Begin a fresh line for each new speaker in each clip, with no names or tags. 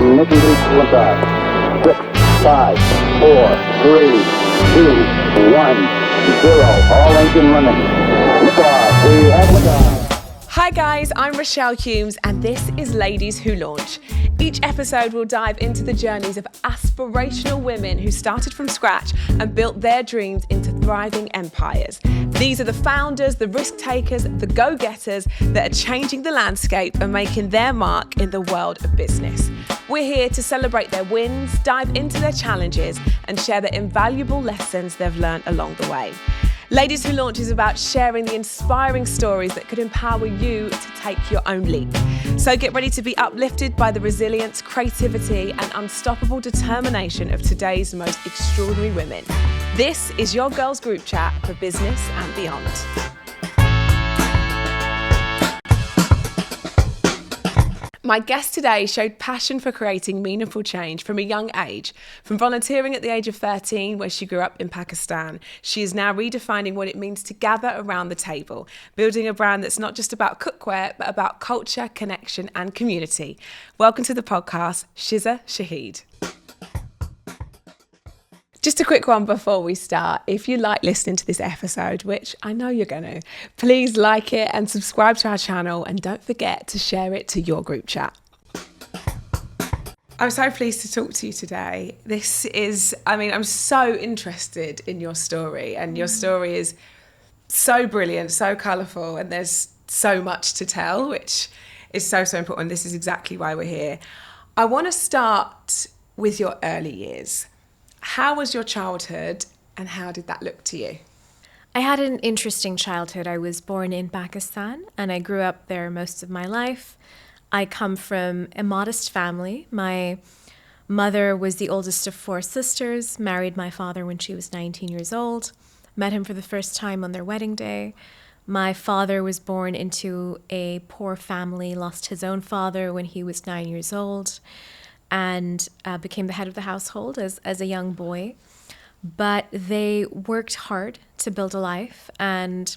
Ignition sequence on. 6, 5, 4, 3, 2, 1, 0. All engine running. Liftoff. We have liftoff.
Hi guys, I'm Rochelle Humes and this is Ladies Who Launch. Each episode will dive into the journeys of aspirational women who started from scratch and built their dreams into thriving empires. These are the founders, the risk takers, the go-getters that are changing the landscape and making their mark in the world of business. We're here to celebrate their wins, dive into their challenges and share the invaluable lessons they've learned along the way. Ladies Who Launch is about sharing the inspiring stories that could empower you to take your own leap. So get ready to be uplifted by the resilience, creativity, and unstoppable determination of today's most extraordinary women. This is your girls group chat for business and beyond. My guest today showed passion for creating meaningful change from a young age. From volunteering at the age of 13, where she grew up in Pakistan, she is now redefining what it means to gather around the table, building a brand that's not just about cookware, but about culture, connection, and community. Welcome to the podcast, Shiza Shahid. Just a quick one before we start. If you like listening to this episode, which I know you're going to, please like it and subscribe to our channel and don't forget to share it to your group chat. I'm so pleased to talk to you today. I'm so interested in your story and your story is so brilliant, so colourful and there's so much to tell, which is so important. This is exactly why we're here. I want to start with your early years. How was your childhood and how did that look to you?
I had an interesting childhood. I was born in Pakistan and I grew up there most of my life. I come from a modest family. My mother was the oldest of 4 sisters, married my father when she was 19 years old, met him for the first time on their wedding day. My father was born into a poor family, lost his own father when he was 9 years old, and became the head of the household as a young boy. But they worked hard to build a life, and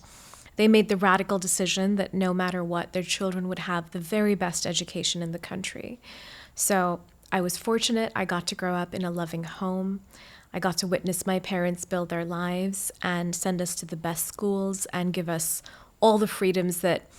they made the radical decision that no matter what, their children would have the very best education in the country. So I was fortunate. I got to grow up in a loving home. I got to witness my parents build their lives and send us to the best schools and give us all the freedoms that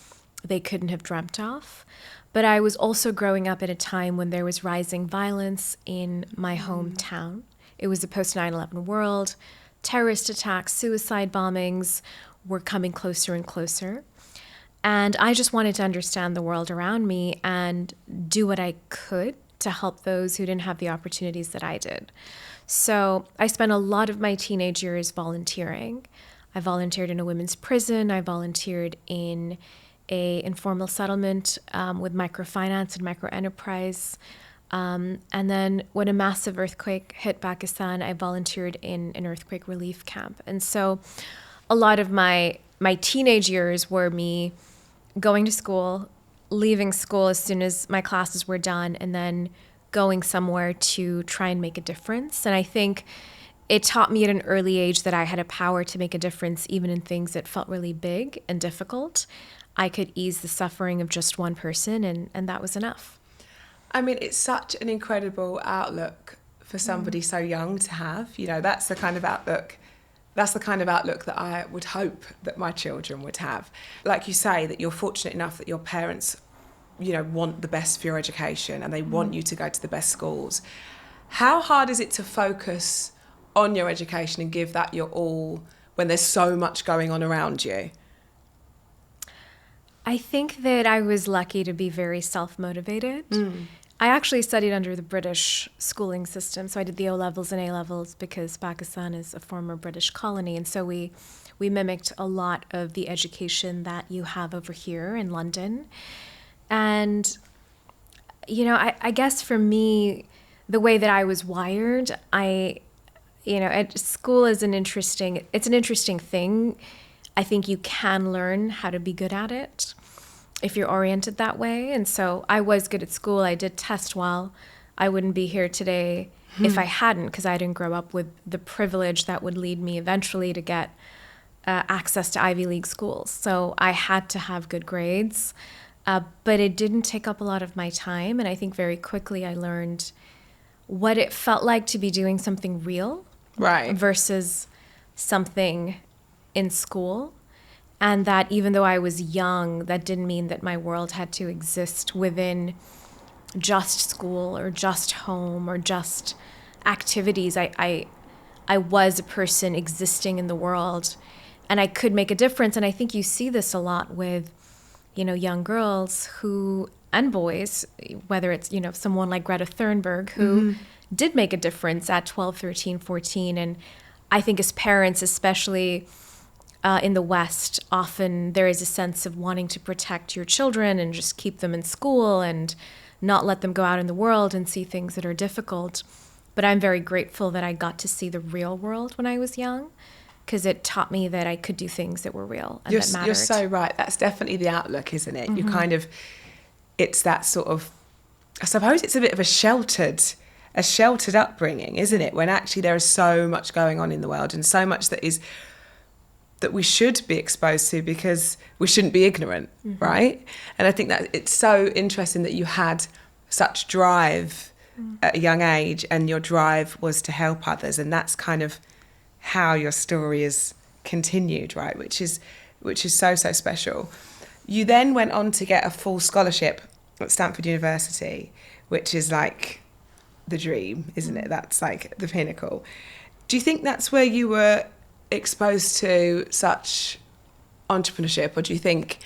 they couldn't have dreamt of. But I was also growing up at a time when there was rising violence in my hometown. It was a post 9/11 world. Terrorist attacks, suicide bombings were coming closer and closer. And I just wanted to understand the world around me and do what I could to help those who didn't have the opportunities that I did. So I spent a lot of my teenage years volunteering. I volunteered in a women's prison. I volunteered in a informal settlement with microfinance and microenterprise. And then when a massive earthquake hit Pakistan, I volunteered in an earthquake relief camp. And so a lot of my teenage years were me going to school, leaving school as soon as my classes were done, and then going somewhere to try and make a difference. And I think it taught me at an early age that I had a power to make a difference even in things that felt really big and difficult. I could ease the suffering of just one person, and that was enough.
I mean, it's such an incredible outlook for somebody so young to have. You know, that's the kind of outlook that I would hope that my children would have. Like you say, that you're fortunate enough that your parents, you know, want the best for your education and they want you to go to the best schools. How hard is it to focus on your education and give that your all when there's so much going on around you?
I think that I was lucky to be very self-motivated. I actually studied under the British schooling system. So I did the O-levels and A-levels because Pakistan is a former British colony. And so we mimicked a lot of the education that you have over here in London. And, you know, I guess for me, the way that I was wired, school is an interesting thing. I think you can learn how to be good at it if you're oriented that way. And so I was good at school. I did test well. I wouldn't be here today if I hadn't, because I didn't grow up with the privilege that would lead me eventually to get access to Ivy League schools. So I had to have good grades. But it didn't take up a lot of my time. And I think very quickly I learned what it felt like to be doing something real versus something in school. And that even though I was young, that didn't mean that my world had to exist within just school or just home or just activities. I was a person existing in the world, and I could make a difference. And I think you see this a lot with, young girls who, and boys, whether it's, someone like Greta Thunberg, who did make a difference at 12, 13, 14. And I think as parents, especially in the West, often there is a sense of wanting to protect your children and just keep them in school and not let them go out in the world and see things that are difficult. But I'm very grateful that I got to see the real world when I was young, because it taught me that I could do things that were real and that mattered.
You're so right. That's definitely the outlook, isn't it? You kind of, it's that sort of, I suppose it's a bit of a sheltered upbringing, isn't it? When actually there is so much going on in the world and so much that we should be exposed to, because we shouldn't be ignorant, right? And I think that it's so interesting that you had such drive at a young age, and your drive was to help others, and that's kind of how your story is continued, right? Which is so special. You then went on to get a full scholarship at Stanford University, which is like the dream, isn't it? That's like the pinnacle. Do you think that's where you were exposed to such entrepreneurship, or do you think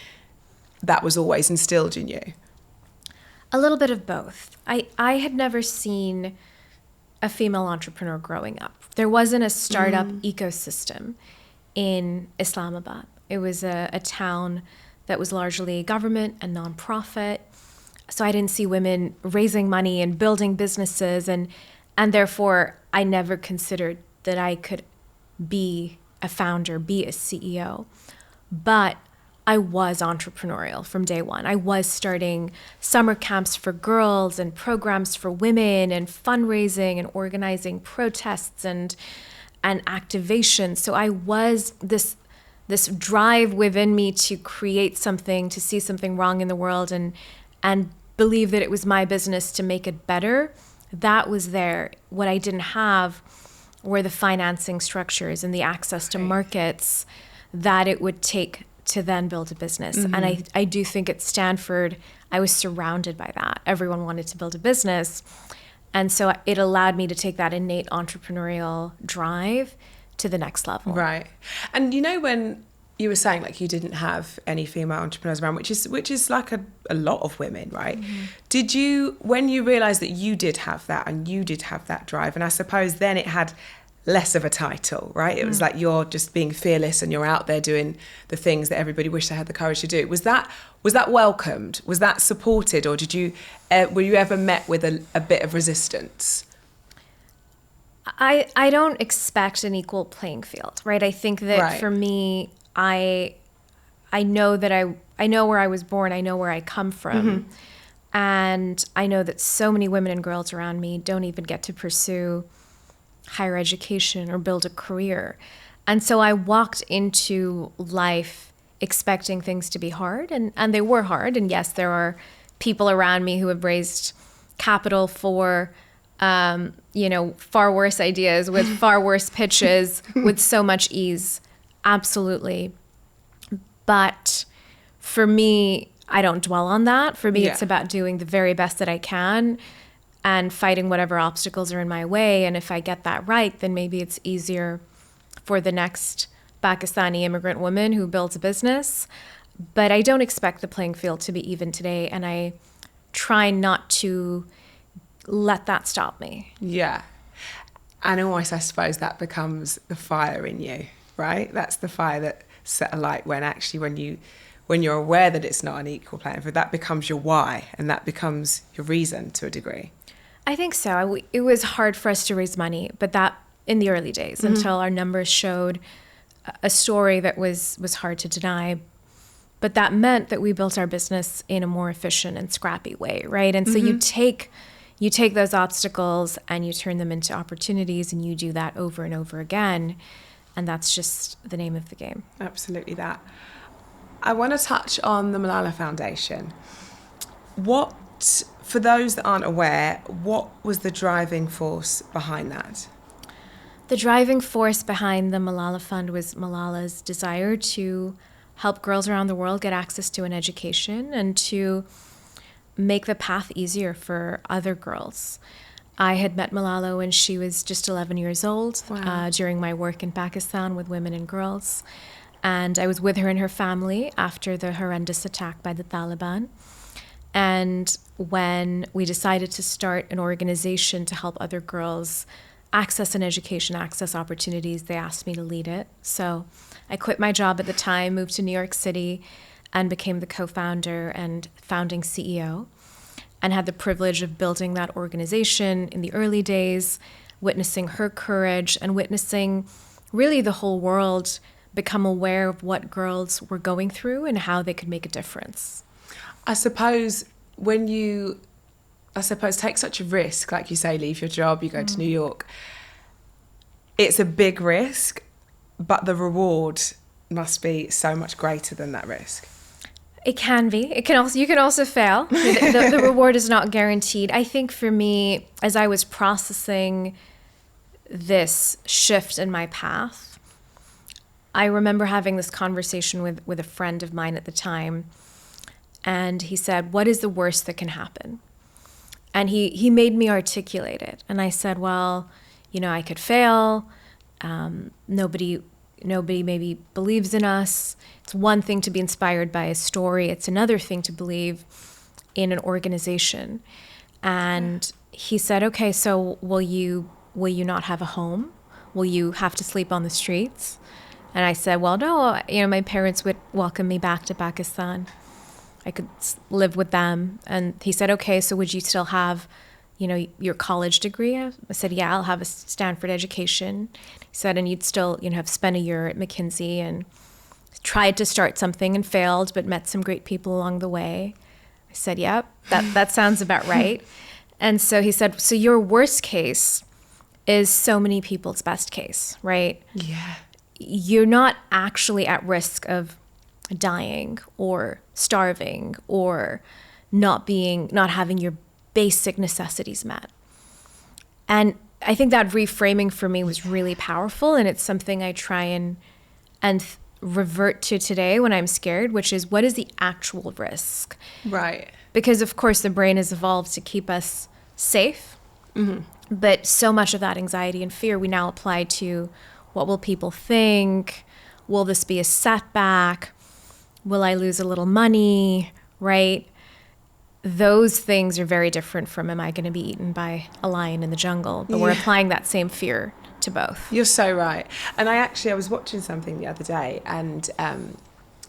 that was always instilled in you?
A little bit of both. I had never seen a female entrepreneur growing up. There wasn't a startup ecosystem in Islamabad. It was a town that was largely government and nonprofit. So I didn't see women raising money and building businesses, and therefore I never considered that I could be a founder, be a CEO. But I was entrepreneurial from day one. I was starting summer camps for girls and programs for women and fundraising and organizing protests and activation. So I was this drive within me to create something, to see something wrong in the world and believe that it was my business to make it better. That was there. What I didn't have were the financing structures and the access to markets that it would take to then build a business. And I do think at Stanford, I was surrounded by that. Everyone wanted to build a business. And so it allowed me to take that innate entrepreneurial drive to the next level.
Right. And when you were saying like you didn't have any female entrepreneurs around, which is like a lot of women, right? Did you, when you realised that you did have that and you did have that drive, and I suppose then it had less of a title, right? It was like you're just being fearless and you're out there doing the things that everybody wished they had the courage to do. Was that welcomed? Was that supported? Or did you were you ever met with a bit of resistance?
I don't expect an equal playing field, right? I think that for me, I know that I know where I was born, I know where I come from. And I know that so many women and girls around me don't even get to pursue higher education or build a career. And so I walked into life expecting things to be hard, and they were hard. And yes, there are people around me who have raised capital for, far worse ideas with far worse pitches with so much ease. Absolutely. But for me, I don't dwell on that. For me, it's about doing the very best that I can and fighting whatever obstacles are in my way. And if I get that right, then maybe it's easier for the next Pakistani immigrant woman who builds a business. But I don't expect the playing field to be even today. And I try not to let that stop me.
Yeah. And almost, I suppose, that becomes the fire in you, right? That's the fire that set alight when you're aware that it's not an equal playing field. That becomes your why, and that becomes your reason to a degree.
I think so. It was hard for us to raise money, but that in the early days, until our numbers showed a story that was hard to deny. But that meant that we built our business in a more efficient and scrappy way, right? And so you take those obstacles and you turn them into opportunities, and you do that over and over again. And that's just the name of the game.
Absolutely that. I want to touch on the Malala Foundation. For those that aren't aware, what was the driving force behind that?
The driving force behind the Malala Fund was Malala's desire to help girls around the world get access to an education and to make the path easier for other girls. I had met Malala when she was just 11 years old.
Wow.
During my work in Pakistan with women and girls. And I was with her and her family after the horrendous attack by the Taliban. And when we decided to start an organization to help other girls access an education, access opportunities, they asked me to lead it. So I quit my job at the time, moved to New York City, and became the co-founder and founding CEO, and had the privilege of building that organization in the early days, witnessing her courage and witnessing really the whole world become aware of what girls were going through and how they could make a difference.
I suppose take such a risk, like you say, leave your job, you go to New York, it's a big risk, but the reward must be so much greater than that risk.
It can be. You can also fail. The reward is not guaranteed. I think for me, as I was processing this shift in my path, I remember having this conversation with a friend of mine at the time, and he said, "What is the worst that can happen?" And he made me articulate it. And I said, well, I could fail. Nobody maybe believes in us. It's one thing to be inspired by a story. It's another thing to believe in an organization. And he said, okay, so will you not have a home? Will you have to sleep on the streets? And I said, well, no, my parents would welcome me back to Pakistan. I could live with them. And he said, okay, so would you still have, your college degree? I said, yeah, I'll have a Stanford education. He said, and you'd still, have spent a year at McKinsey and tried to start something and failed, but met some great people along the way. I said, yep, that sounds about right. And so he said, so your worst case is so many people's best case, right?
Yeah.
You're not actually at risk of dying or starving or not having your basic necessities met. And I think that reframing for me was really powerful, and it's something I try and revert to today when I'm scared, which is, what is the actual risk?
Right.
Because of course the brain has evolved to keep us safe, but so much of that anxiety and fear we now apply to, what will people think? Will this be a setback? Will I lose a little money, right? Those things are very different from, am I going to be eaten by a lion in the jungle? But we're applying that same fear to both.
You're so right. And I was watching something the other day, and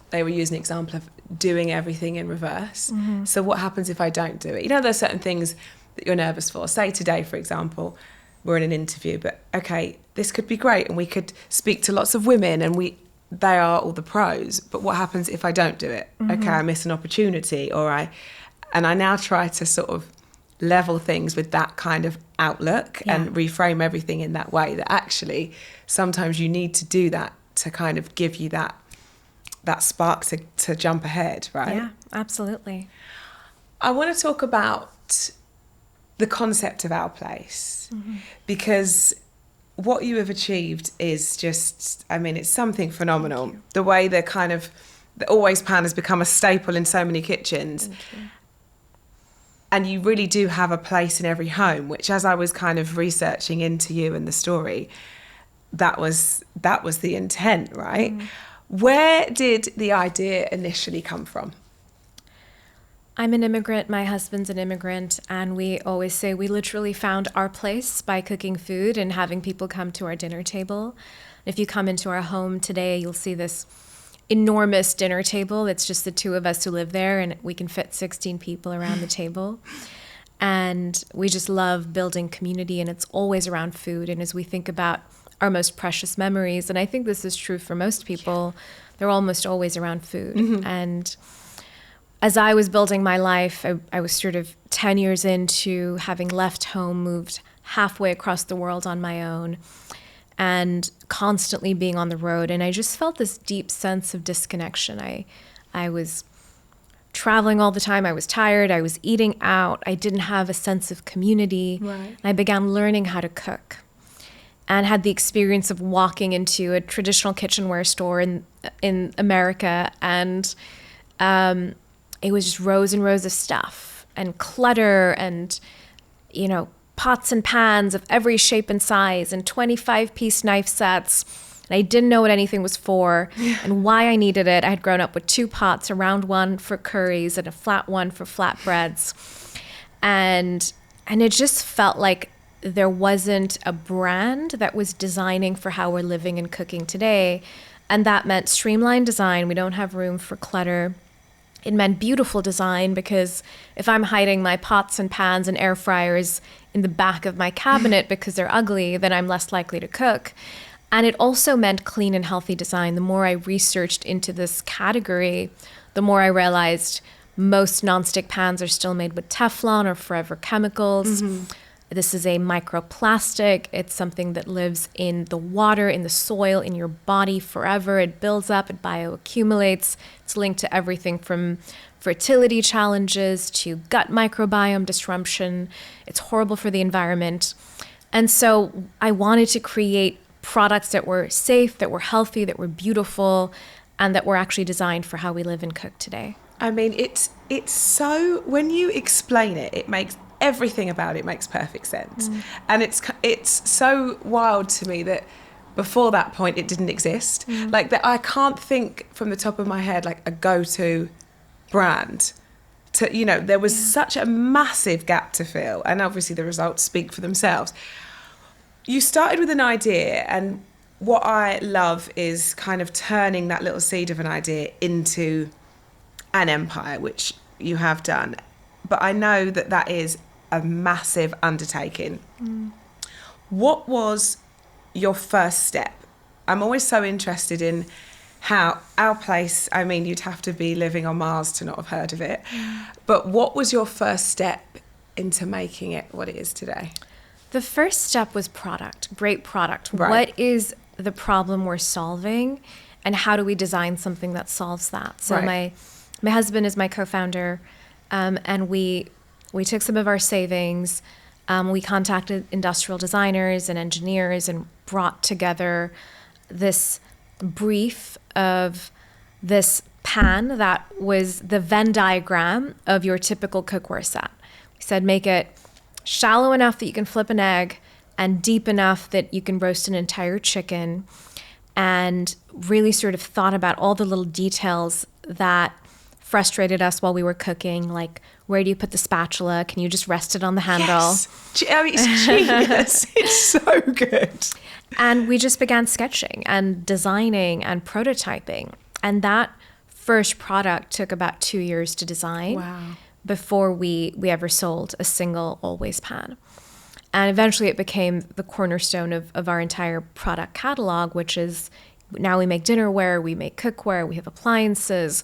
they were using an example of doing everything in reverse. Mm-hmm. So what happens if I don't do it? There's certain things that you're nervous for. Say today, for example, we're in an interview, but okay, this could be great, and we could speak to lots of women, and they are all the pros. But what happens if I don't do it? Mm-hmm. Okay, I miss an opportunity, and I now try to sort of level things with that kind of outlook and reframe everything in that way, that actually sometimes you need to do that to kind of give you that spark to jump ahead, right?
Yeah, absolutely.
I want to talk about the concept of our place, because what you have achieved is just, it's something phenomenal. The way the always pan has become a staple in so many kitchens. And you really do have a place in every home, which, as I was kind of researching into you and the story, that was the intent, right? Where did the idea initially come from?
I'm an immigrant, my husband's an immigrant, and we always say we literally found our place by cooking food and having people come to our dinner table. If you come into our home today, you'll see this enormous dinner table. It's just the two of us who live there, and we can fit 16 people around the table. And we just love building community, and it's always around food. And as we think about our most precious memories, and I think this is true for most people, they're almost always around food. And as I was building my life, I was sort of 10 years into having left home, moved halfway across the world on my own, and constantly being on the road. And I just felt this deep sense of disconnection. I I was traveling all the time. I was tired. I was eating out. I didn't have a sense of community.
Right.
I began learning how to cook and had the experience of walking into a traditional kitchenware store in America. And it was just rows and rows of stuff and clutter and, you know, pots and pans of every shape and size and 25-piece knife sets. And I didn't know what anything was for and why I needed it. I had grown up with 2 pots, a round one for curries and a flat one for flatbreads. And it just felt like there wasn't a brand that was designing for how we're living and cooking today. And that meant streamlined design. We don't have room for clutter. It meant beautiful design, because if I'm hiding my pots and pans and air fryers in the back of my cabinet because they're ugly, then I'm less likely to cook. And it also meant clean and healthy design. The more I researched into this category, the more I realized most nonstick pans are still made with Teflon or forever chemicals. This is a microplastic. It's something that lives in the water, in the soil, in your body forever. It builds up, it bioaccumulates. It's linked to everything from fertility challenges to gut microbiome disruption. It's horrible for the environment. And so I wanted to create products that were safe, that were healthy, that were beautiful, and that were actually designed for how we live and cook today.
I mean, it's so, when you explain it, it makes everything about it makes perfect sense. And it's so wild to me that before that point it didn't exist. Like, that I can't think from the top of my head like a go-to brand to, you know, there was such a massive gap to fill, and obviously the results speak for themselves. You started with an idea, and what I love is kind of turning that little seed of an idea into an empire, which you have done. But I know that that is a massive undertaking. What was your first step? I'm always so interested in how our place, I mean, you'd have to be living on Mars to not have heard of it. But what was your first step into making it what it is today?
The first step was product, great product.
Right.
What is the problem we're solving, and how do we design something that solves that? So
Right.
my husband is my co-founder, and we took some of our savings. We contacted industrial designers and engineers and brought together this brief of this pan that was the Venn diagram of your typical cookware set. We said, make it shallow enough that you can flip an egg and deep enough that you can roast an entire chicken, and really sort of thought about all the little details that frustrated us while we were cooking, like, where do you put the spatula? Can you just rest it on the handle?
Yes. I mean, it's genius. It's so good.
And we just began sketching and designing and prototyping. And that first product took about 2 years to design.
Wow.
Before we ever sold a single always pan. And eventually it became the cornerstone of our entire product catalog, which is now we make dinnerware, we make cookware, we have appliances,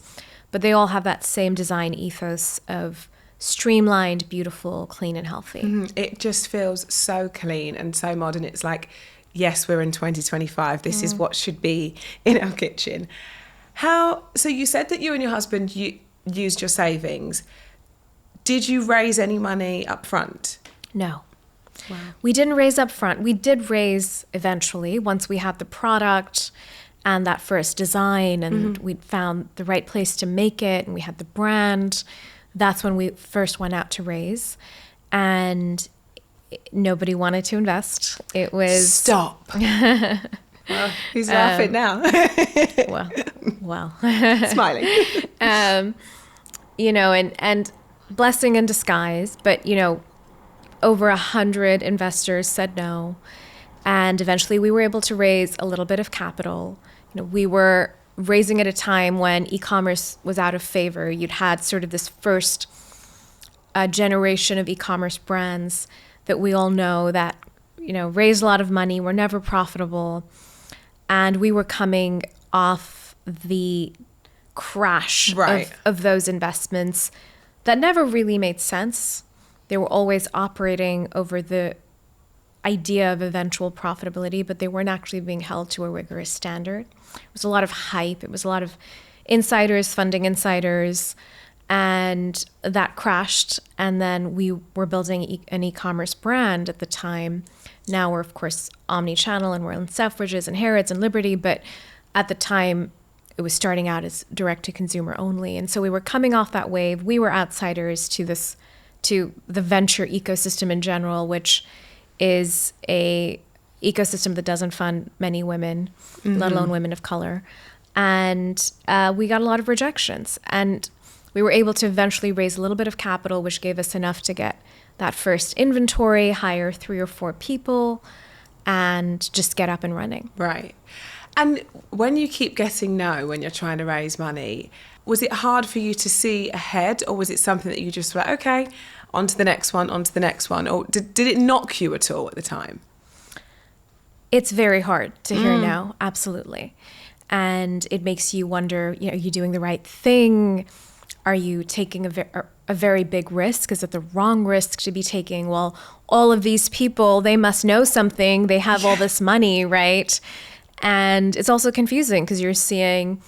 but they all have that same design ethos of streamlined, beautiful, clean, and healthy.
It just feels so clean and so modern. It's like, yes, we're in 2025. This is what should be in our kitchen. So you said that you and your husband used your savings. Did you raise any money up front?
No.
Wow.
We didn't raise up front. We did raise eventually once we had the product and that first design, and we'd found the right place to make it, and we had the brand. That's when we first went out to raise, and nobody wanted to invest. It was...
Stop. Well, he's laughing now.
well.
Smiling.
You know, and blessing in disguise, but, you know, over 100 investors said no. And eventually we were able to raise a little bit of capital. You know, we were raising at a time when e-commerce was out of favor. You'd had sort of this first generation of e-commerce brands that we all know that, you know, raised a lot of money, were never profitable. And we were coming off the crash
Right.
of those investments that never really made sense. They were always operating over the idea of eventual profitability, but they weren't actually being held to a rigorous standard. It was a lot of hype. It was a lot of insiders funding insiders, and that crashed. And then we were building an e-commerce brand at the time. Now we're, of course, omni-channel, and we're in Selfridges and Harrods and Liberty, but at the time it was starting out as direct-to-consumer only. And so we were coming off that wave. We were outsiders to the venture ecosystem in general, which is a ecosystem that doesn't fund many women, let alone women of color. And we got a lot of rejections. And we were able to eventually raise a little bit of capital, which gave us enough to get that first inventory, hire 3 or 4 people, and just get up and running.
Right. And when you keep getting no when you're trying to raise money, was it hard for you to see ahead, or was it something that you just were like, okay, on to the next one, on to the next one? Or did it knock you at all at the time?
It's very hard to hear now, absolutely. And it makes you wonder, are you doing the right thing? Are you taking a very big risk? Is it the wrong risk to be taking? Well, all of these people, they must know something. They have all this money, right? And it's also confusing because you're seeing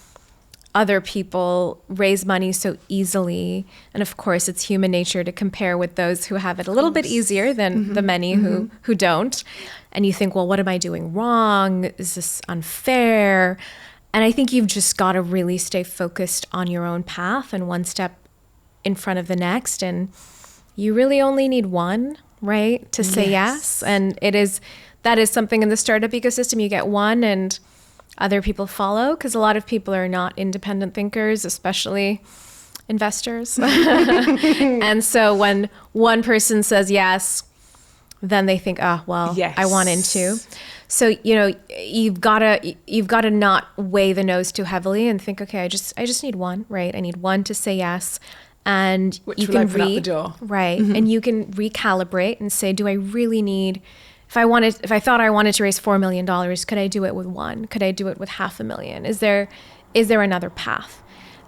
other people raise money so easily. And of course, it's human nature to compare with those who have it a little bit easier than the many who don't. And you think, well, what am I doing wrong? Is this unfair? And I think you've just got to really stay focused on your own path and one step in front of the next. And you really only need one, right, to say yes. And that is something in the startup ecosystem. You get one and other people follow, because a lot of people are not independent thinkers, especially investors. And so when one person says yes, then they think, I want in too. So, you've got to not weigh the no's too heavily and think, okay, I just need one, right? I need one to say yes. And
which
you
will
can
open up the door.
Right. And you can recalibrate and say, do I really need, if I thought I wanted to raise $4 million, could I do it with one? Could I do it with $500,000? Is there another path?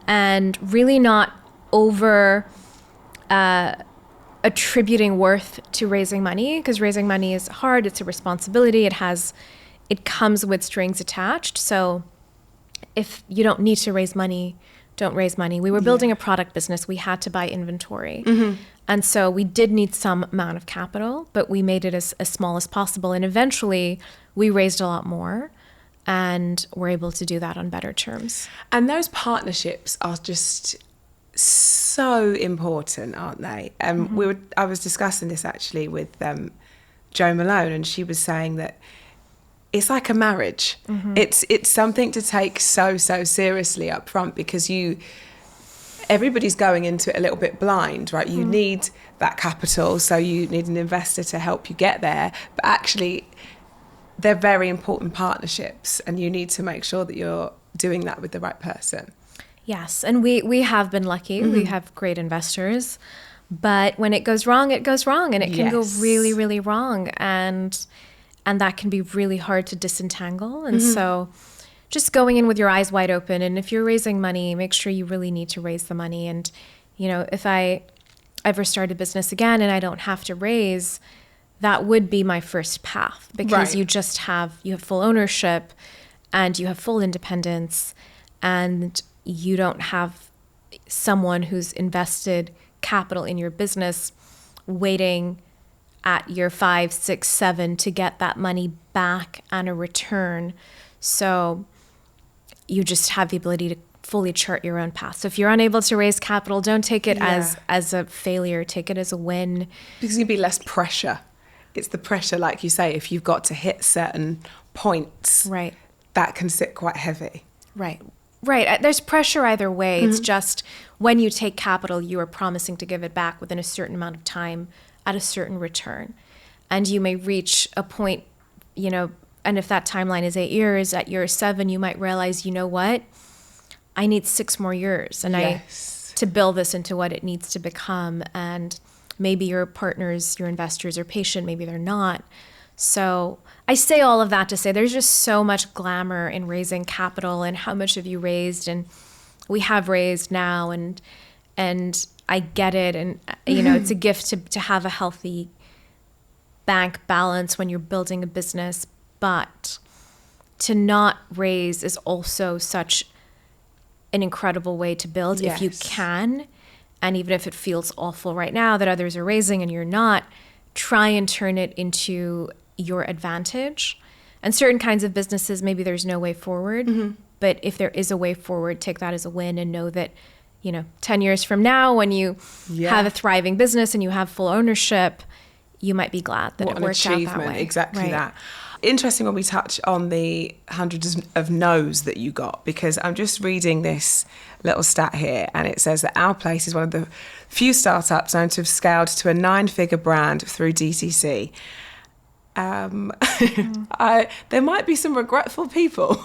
And really not over attributing worth to raising money, because raising money is hard. It's a responsibility. It comes with strings attached. So if you don't need to raise money, don't raise money. We were building a product business. We had to buy inventory. And so we did need some amount of capital, but we made it as small as possible. And eventually we raised a lot more and were able to do that on better terms.
And those partnerships are just so important, aren't they? I was discussing this actually with Jo Malone, and she was saying that it's like a marriage. It's something to take so seriously up front, because everybody's going into it a little bit blind, right? You need that capital, so you need an investor to help you get there. But actually, they're very important partnerships, and you need to make sure that you're doing that with the right person.
Yes, and we have been lucky. We have great investors. But when it goes wrong, and it can go really, really wrong. And that can be really hard to disentangle. And so just going in with your eyes wide open. And if you're raising money, make sure you really need to raise the money. And, if I ever start a business again and I don't have to raise, that would be my first path, because you have full ownership and you have full independence, and you don't have someone who's invested capital in your business waiting at year 5, 6, 7 to get that money back and a return. So you just have the ability to fully chart your own path. So if you're unable to raise capital, don't take it as a failure. Take it as a win. Because
there'll be less pressure. It's the pressure, like you say, if you've got to hit certain points,
right,
that can sit quite heavy.
Right. There's pressure either way. It's just when you take capital, you are promising to give it back within a certain amount of time at a certain return. And you may reach a point, and if that timeline is 8 years, at year 7, you might realize, what? I need 6 more years to build this into what it needs to become. And maybe your partners, your investors are patient, maybe they're not. So I say all of that to say there's just so much glamour in raising capital and how much have you raised, and we have raised now, and I get it, and it's a gift to have a healthy bank balance when you're building a business, but to not raise is also such an incredible way to build if you can. And even if it feels awful right now that others are raising and you're not, try and turn it into your advantage. And certain kinds of businesses, maybe there's no way forward. But if there is a way forward, take that as a win and know that, 10 years from now, when you have a thriving business and you have full ownership, you might be glad that it worked out that way.
Exactly that. Interesting when we touch on the hundreds of no's that you got, because I'm just reading this little stat here, and it says that Our Place is one of the few startups known to have scaled to a 9-figure brand through DTC. There might be some regretful people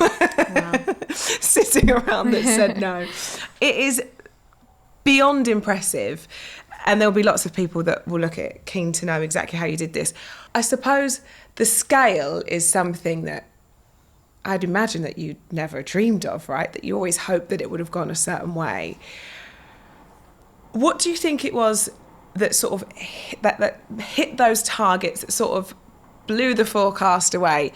sitting around that said no. It is beyond impressive, and there'll be lots of people that will look at keen to know exactly how you did this. I suppose the scale is something that I'd imagine that you never dreamed of, right? That you always hoped that it would have gone a certain way. What do you think it was that sort of that hit those targets, that sort of blew the forecast away?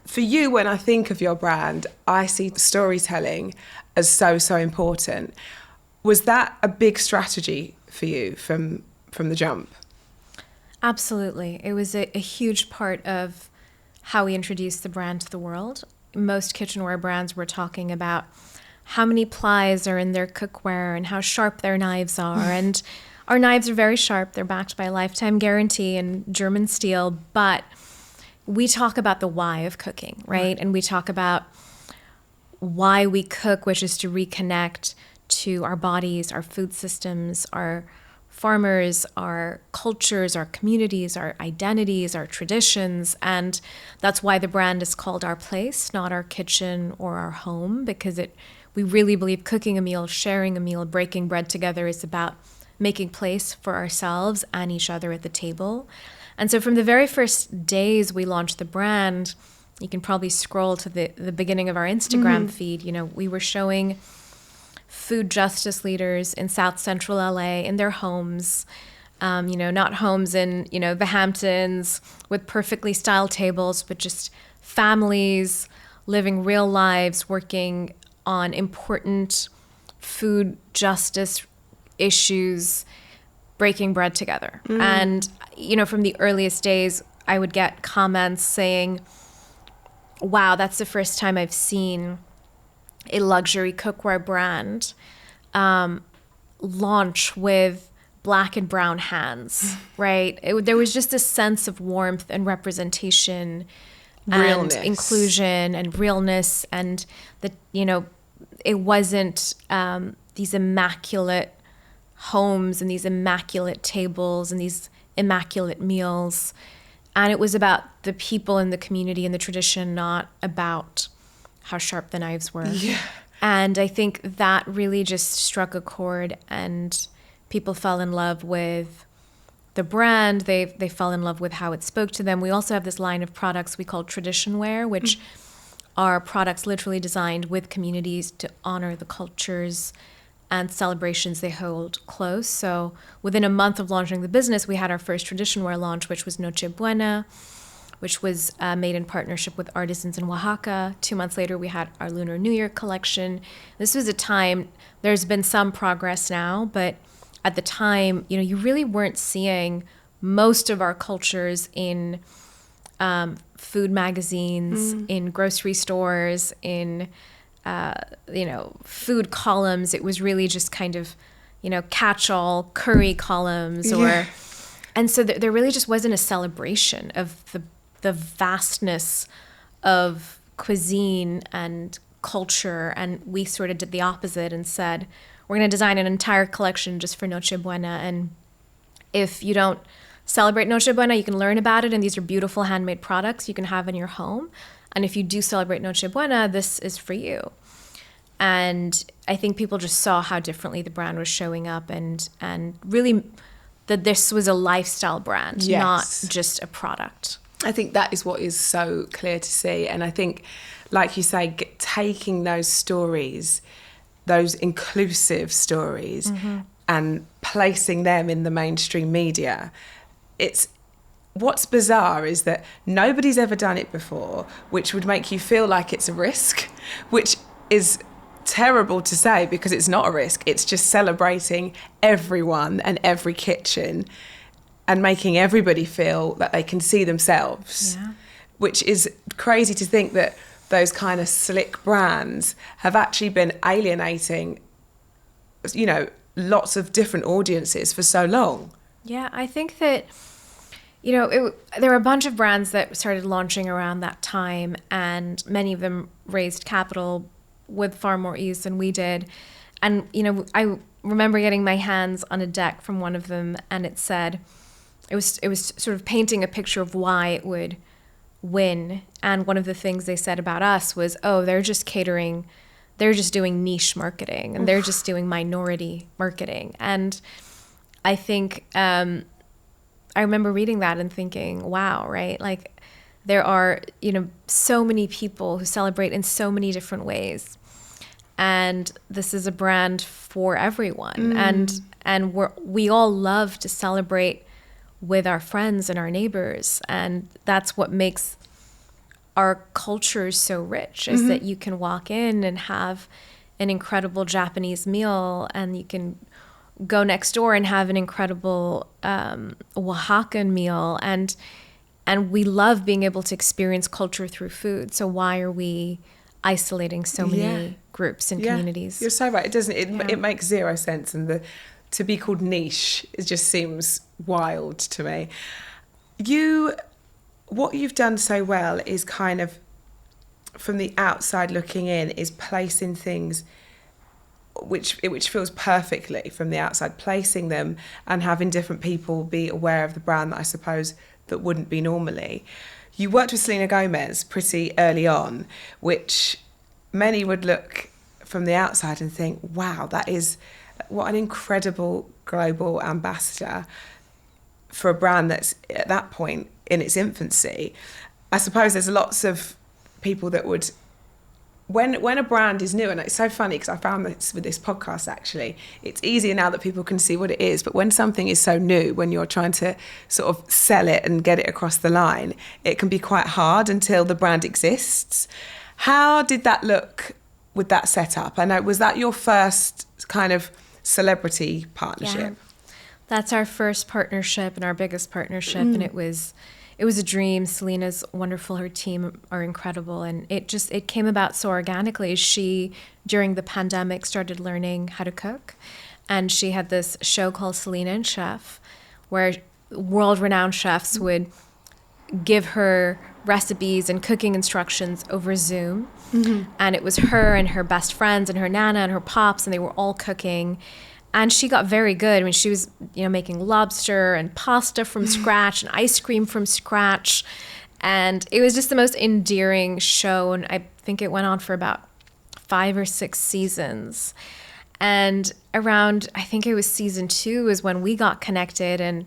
For you, when I think of your brand, I see storytelling as so important. Was that a big strategy for you from the jump?
Absolutely. It was a huge part of how we introduced the brand to the world. Most kitchenware brands were talking about how many plies are in their cookware and how sharp their knives are. And our knives are very sharp. They're backed by a lifetime guarantee and German steel. But we talk about the why of cooking, right? And we talk about why we cook, which is to reconnect to our bodies, our food systems, our farmers, our cultures, our communities, our identities, our traditions. And that's why the brand is called Our Place, not our kitchen or our home, because we really believe cooking a meal, sharing a meal, breaking bread together is about making place for ourselves and each other at the table. And so from the very first days we launched the brand, you can probably scroll to the beginning of our Instagram feed, we were showing food justice leaders in South Central LA in their homes, not homes in, the Hamptons with perfectly styled tables, but just families living real lives, working on important food justice issues, breaking bread together. And, from the earliest days, I would get comments saying, wow, that's the first time I've seen a luxury cookware brand launch with black and brown hands, right? There was just a sense of warmth and representation
Realness.
And inclusion and realness, and that, it wasn't these immaculate homes and these immaculate tables and these immaculate meals. And it was about the people in the community and the tradition, not about how sharp the knives were. Yeah. And I think that really just struck a chord, and people fell in love with the brand. They fell in love with how it spoke to them. We also have this line of products we call tradition wear, which are products literally designed with communities to honor the cultures and celebrations they hold close. So within a month of launching the business, we had our first tradition wear launch, which was Noche Buena, which was made in partnership with artisans in Oaxaca. 2 months later, we had our Lunar New Year collection. This was a time, there's been some progress now, but at the time, you really weren't seeing most of our cultures in food magazines, in grocery stores, in food columns. It was really just kind of, catch-all curry columns, and so there really just wasn't a celebration of the vastness of cuisine and culture. And we sort of did the opposite and said, we're going to design an entire collection just for Noche Buena. And if you don't celebrate Noche Buena, you can learn about it. And these are beautiful handmade products you can have in your home. And if you do celebrate Noche Buena, this is for you. And I think people just saw how differently the brand was showing up, and really that this was a lifestyle brand, not just a product.
I think that is what is so clear to see. And I think, like you say, taking those stories, those inclusive stories, and placing them in the mainstream media, what's bizarre is that nobody's ever done it before, which would make you feel like it's a risk, which is terrible to say because it's not a risk. It's just celebrating everyone and every kitchen and making everybody feel that they can see themselves, which is crazy to think that those kind of slick brands have actually been alienating, you know, lots of different audiences for so long.
Yeah, I think that, you know, there were a bunch of brands that started launching around that time, and many of them raised capital with far more ease than we did. And, you know, I remember getting my hands on a deck from one of them, and it said, it was sort of painting a picture of why it would win. And one of the things they said about us was, oh, they're just doing niche marketing, and they're just doing minority marketing. And I think, I remember reading that and thinking, wow, right? Like, there are, you know, so many people who celebrate in so many different ways. And this is a brand for everyone. And we all love to celebrate with our friends and our neighbors. And that's what makes our culture so rich, is that you can walk in and have an incredible Japanese meal, and you can go next door and have an incredible Oaxacan meal. And we love being able to experience culture through food. So why are we isolating so many groups and communities?
You're so right. It makes zero sense. And to be called niche, it just seems wild to me. What you've done so well is kind of, from the outside looking in, is placing things which feels perfectly from the outside, placing them and having different people be aware of the brand that I suppose that wouldn't be normally. You worked with Selena Gomez pretty early on, which many would look from the outside and think, wow, what an incredible global ambassador for a brand that's at that point in its infancy. I suppose there's lots of people that would, when a brand is new, and it's so funny because I found this with this podcast actually, it's easier now that people can see what it is, but when something is so new, when you're trying to sort of sell it and get it across the line, it can be quite hard until the brand exists. How did that look with that setup? I know, was that your first kind of celebrity partnership?
Yeah. That's our first partnership and our biggest partnership, and it was a dream. Selena's wonderful. Her team are incredible. And it came about so organically. She, during the pandemic, started learning how to cook. And she had this show called Selena and Chef, where world-renowned chefs would give her recipes and cooking instructions over Zoom. And it was her and her best friends and her nana and her pops, and they were all cooking. And she got very good. I mean, she was, you know, making lobster and pasta from scratch and ice cream from scratch. And it was just the most endearing show. And I think it went on for about 5 or 6 seasons. And around, I think it was season 2 is when we got connected, and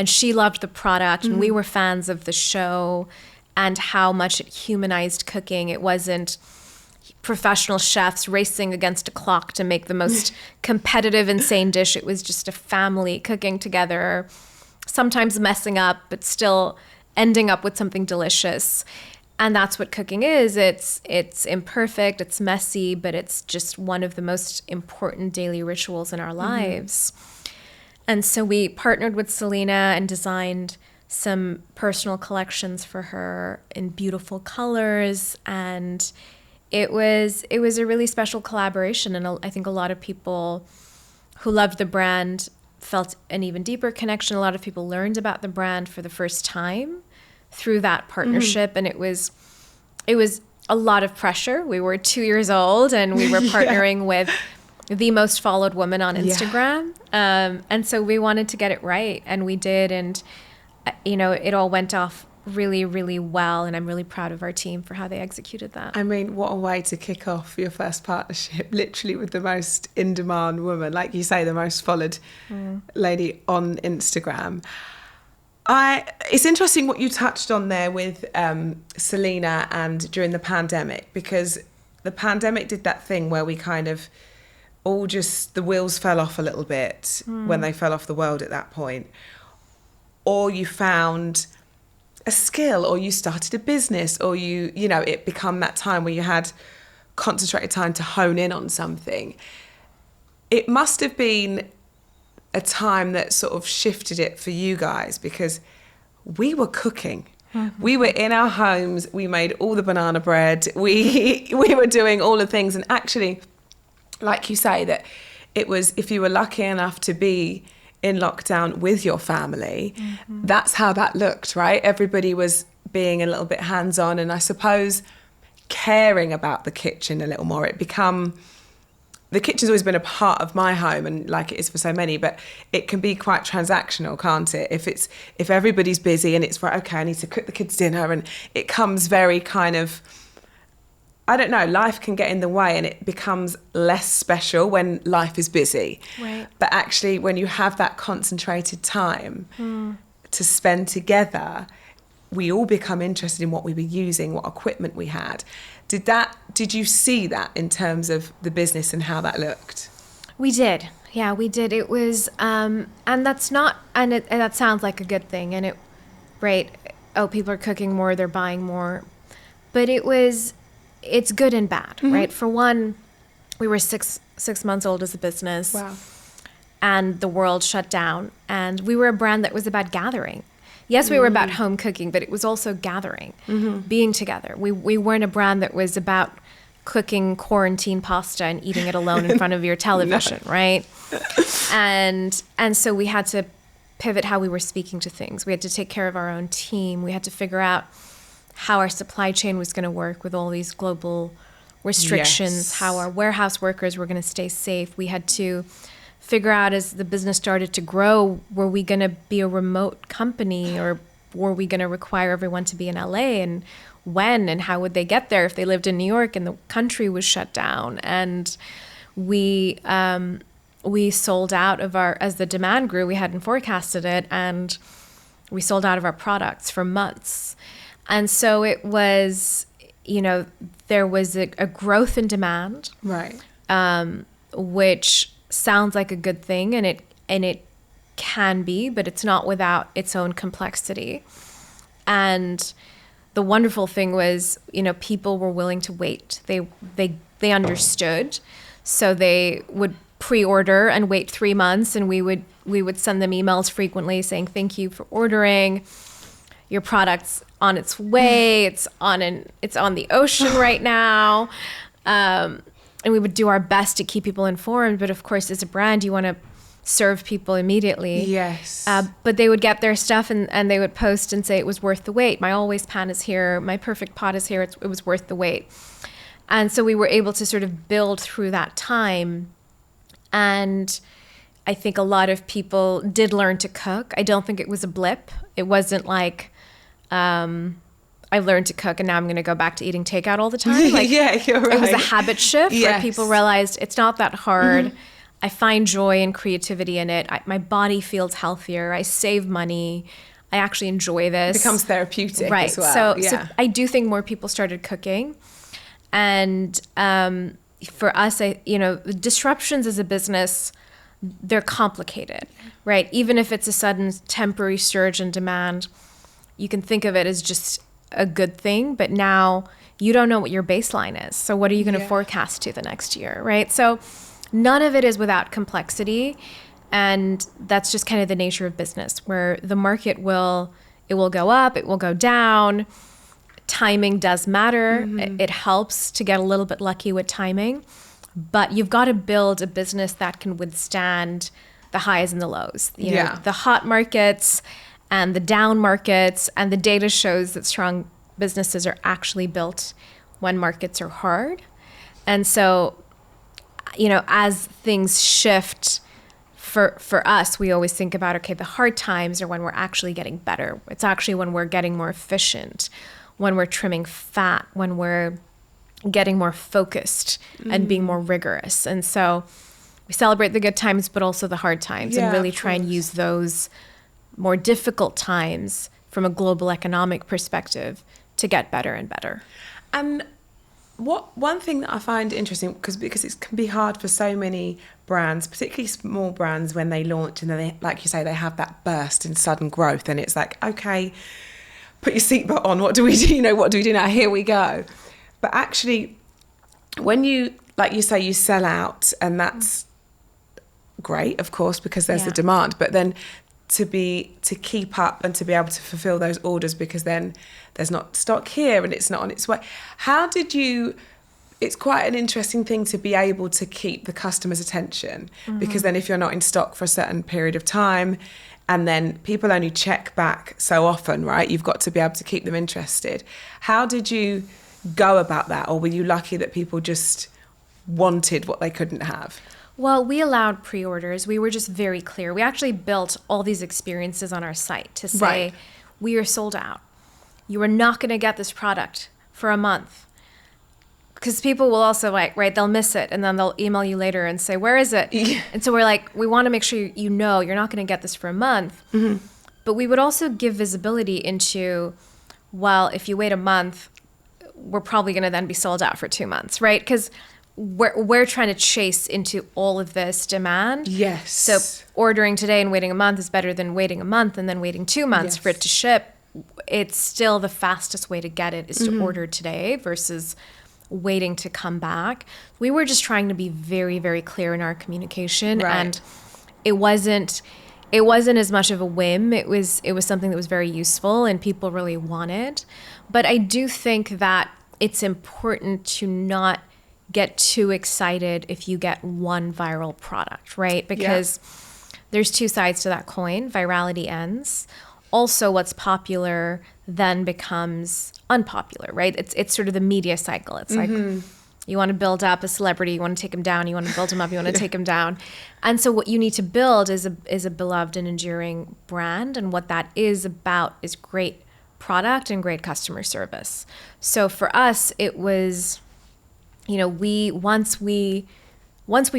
she loved the product, and we were fans of the show and how much it humanized cooking. It wasn't professional chefs racing against a clock to make the most competitive, insane dish. It was just a family cooking together, sometimes messing up, but still ending up with something delicious. And that's what cooking is. It's imperfect, it's messy, but it's just one of the most important daily rituals in our lives. And so we partnered with Selena and designed some personal collections for her in beautiful colors, and it was a really special collaboration. And I think a lot of people who loved the brand felt an even deeper connection. A lot of people learned about the brand for the first time through that partnership. And it was a lot of pressure. We were 2 years old, and we were partnering with the most followed woman on Instagram. And so we wanted to get it right, and we did. And, you know, it all went off really, really well, and I'm really proud of our team for how they executed that.
I mean, what a way to kick off your first partnership, literally with the most in-demand woman, like you say, the most followed lady on Instagram. It's interesting what you touched on there with Selena and during the pandemic, because the pandemic did that thing where we kind of all just, the wheels fell off a little bit when they fell off the world at that point. Or you found a skill, or you started a business, or you know, it become that time where you had concentrated time to hone in on something. It must have been a time that sort of shifted it for you guys, because we were cooking. We were in our homes. We made all the banana bread. We were doing all the things. And actually, like you say, that it was, if you were lucky enough to be in lockdown with your family, that's how that looked, right? Everybody was being a little bit hands-on, and I suppose caring about the kitchen a little more. The kitchen's always been a part of my home, and like it is for so many, but it can be quite transactional, can't it? If everybody's busy and it's right, okay, I need to cook the kids dinner, and it comes very kind of, I don't know, life can get in the way and it becomes less special when life is busy.
Right.
But actually, when you have that concentrated time to spend together, we all become interested in what we were using, what equipment we had. Did you see that in terms of the business and how that looked?
We did. Yeah, we did. It was, and that's not, and that sounds like a good thing. And right, people are cooking more, they're buying more. But it's good and bad, right? For one, we were six months old as a business.
Wow.
And the world shut down. And we were a brand that was about gathering. Yes, we were about home cooking, but it was also gathering, being together. We weren't a brand that was about cooking quarantine pasta and eating it alone in front of your television, right? And so we had to pivot how we were speaking to things. We had to take care of our own team. We had to figure out how our supply chain was going to work with all these global restrictions, how our warehouse workers were going to stay safe. We had to figure out, as the business started to grow, were we going to be a remote company, or were we going to require everyone to be in LA, and when and how would they get there if they lived in New York and the country was shut down? And we sold out of as the demand grew, we hadn't forecasted it, and we sold out of our products for months. And so it was, there was a growth in demand,
right?
Which sounds like a good thing, and it can be, but it's not without its own complexity. And the wonderful thing was, people were willing to wait. They understood, so they would pre-order and wait 3 months, and we would send them emails frequently saying, "Thank you for ordering. Your product's on its way. It's on the ocean right now." And we would do our best to keep people informed. But of course, as a brand, you want to serve people immediately.
Yes.
But they would get their stuff and they would post and say it was worth the wait. My always pan is here. My perfect pot is here. It was worth the wait. And so we were able to sort of build through that time. And I think a lot of people did learn to cook. I don't think it was a blip. It wasn't like, I learned to cook and now I'm going to go back to eating takeout all the time. Like,
yeah, you're right.
It was a habit shift where people realized it's not that hard. I find joy and creativity in it. My body feels healthier. I save money. I actually enjoy this.
It becomes therapeutic
right.
as well.
So I do think more people started cooking. And for us, the disruptions as a business, they're complicated, right? Even if it's a sudden temporary surge in demand, you can think of it as just a good thing, but now you don't know what your baseline is. So what are you going to forecast to the next year, right? So none of it is without complexity, and that's just kind of the nature of business, where the market will go up, it will go down. Timing does matter. It helps to get a little bit lucky with timing, but you've got to build a business that can withstand the highs and the lows. You know, the hot markets and the down markets, and the data shows that strong businesses are actually built when markets are hard. And so, as things shift for us, we always think about, okay, the hard times are when we're actually getting better. It's actually when we're getting more efficient, when we're trimming fat, when we're getting more focused and being more rigorous. And so we celebrate the good times, but also the hard times, and really try and use those more difficult times from a global economic perspective to get better and better.
And one thing that I find interesting, because it can be hard for so many brands, particularly small brands, when they launch and then they, like you say, they have that burst in sudden growth, and it's like, okay, put your seatbelt on. What do we do? What do we do now? Here we go. But actually, when you, like you say, you sell out, and that's great, of course, because there's the demand, but then to keep up and to be able to fulfill those orders, because then there's not stock here and it's not on its way. How did you, it's quite an interesting thing to be able to keep the customer's attention, because then if you're not in stock for a certain period of time, and then people only check back so often, right? You've got to be able to keep them interested. How did you go about that? Or were you lucky that people just wanted what they couldn't have?
Well, we allowed pre-orders. We were just very clear. We actually built all these experiences on our site to say, we are sold out. You are not going to get this product for a month. Because people will also they'll miss it, and then they'll email you later and say, where is it? And so we're like, we want to make sure you know you're not going to get this for a month. But we would also give visibility into, well, if you wait a month, we're probably going to then be sold out for 2 months, right? Because we're trying to chase into all of this demand.
Yes.
So ordering today and waiting a month is better than waiting a month and then waiting 2 months for it to ship. It's still the fastest way to get it is to order today versus waiting to come back. We were just trying to be very, very clear in our communication, and it wasn't as much of a whim. It was something that was very useful and people really wanted. But I do think that it's important to not get too excited if you get one viral product, right? Because there's two sides to that coin. Virality ends. Also, what's popular then becomes unpopular, right? It's sort of the media cycle. It's like you want to build up a celebrity, you want to take them down, you want to build them up, you want to take them down. And so what you need to build is a beloved and enduring brand. And what that is about is great product and great customer service. So for us, it was, once we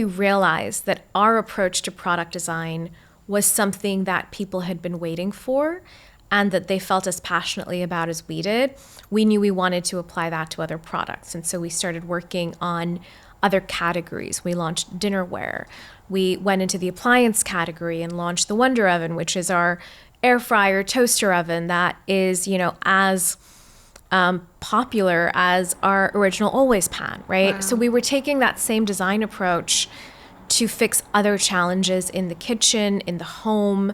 realized that our approach to product design was something that people had been waiting for and that they felt as passionately about as we did, we knew we wanted to apply that to other products. And so we started working on other categories. We launched dinnerware. We went into the appliance category and launched the Wonder Oven, which is our air fryer toaster oven that is, as popular as our original Always Pan, right? Wow. So we were taking that same design approach to fix other challenges in the kitchen, in the home,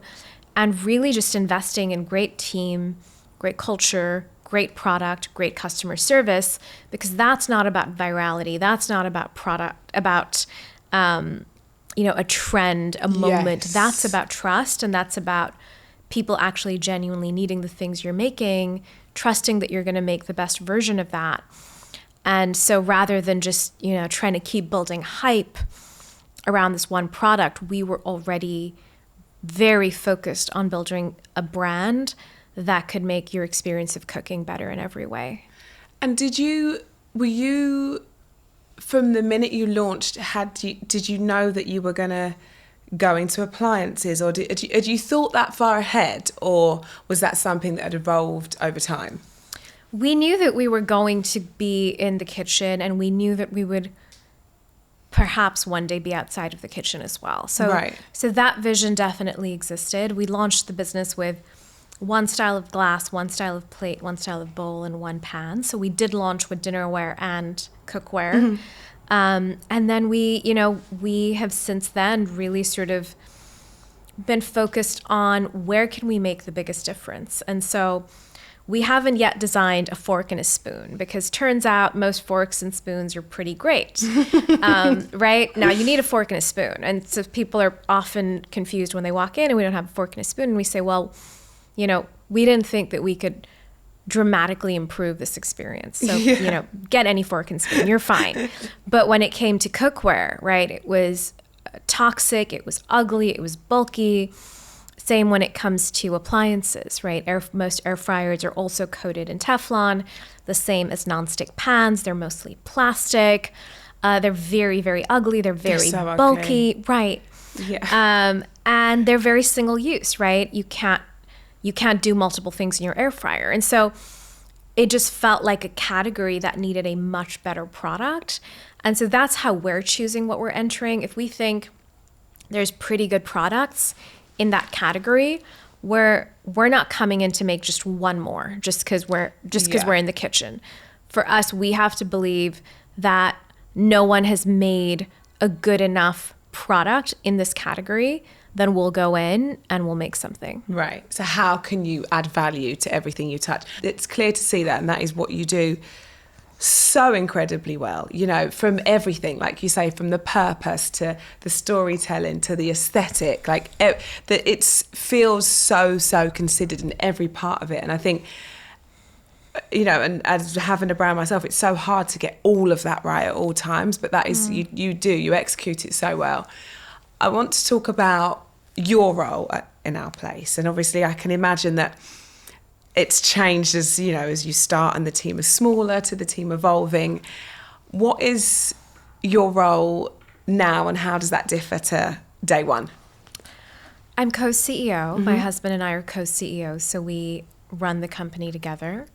and really just investing in great team, great culture, great product, great customer service, because that's not about virality. That's not about product, about, a trend, a moment. Yes. That's about trust, and that's about people actually genuinely needing the things you're making, trusting that you're going to make the best version of that. And so rather than just, trying to keep building hype around this one product, we were already very focused on building a brand that could make your experience of cooking better in every way.
And were you, from the minute you launched, did you know that you were going to go into appliances, or had you thought that far ahead, or was that something that had evolved over time?
We knew that we were going to be in the kitchen, and we knew that we would perhaps one day be outside of the kitchen as well. So that vision definitely existed. We launched the business with one style of glass, one style of plate, one style of bowl, and one pan. So we did launch with dinnerware and cookware. And then we have since then really sort of been focused on where can we make the biggest difference. And so we haven't yet designed a fork and a spoon, because turns out most forks and spoons are pretty great, right? Now you need a fork and a spoon. And so people are often confused when they walk in and we don't have a fork and a spoon. And we say, well, we didn't think that we could dramatically improve this experience. So, get any fork and spoon, you're fine. But when it came to cookware, right, it was toxic, it was ugly, it was bulky. Same when it comes to appliances, right? Most air fryers are also coated in Teflon, the same as nonstick pans. They're mostly plastic. They're very, very ugly. They're very so bulky, ugly. Right? Yeah. And they're very single use, right? You can't do multiple things in your air fryer. And so it just felt like a category that needed a much better product. And so that's how we're choosing what we're entering. If we think there's pretty good products in that category, we're not coming in to make just one more just because we're in the kitchen. For us, we have to believe that no one has made a good enough product in this category, then we'll go in and we'll make something.
Right. So how can you add value to everything you touch? It's clear to see that, and that is what you do so incredibly well, you know, from everything, like you say, from the purpose to the storytelling to the aesthetic, like that it feels so considered in every part of it. And I think, you know, and as having a brand myself, it's so hard to get all of that right at all times, but that is, you execute it so well. I want to talk about your role in our place. And obviously I can imagine that it's changed as, you know, as you start and the team is smaller to the team evolving. What is your role now and how does that differ to day one?
I'm co-CEO. My husband and I are co-CEOs, so we run the company together.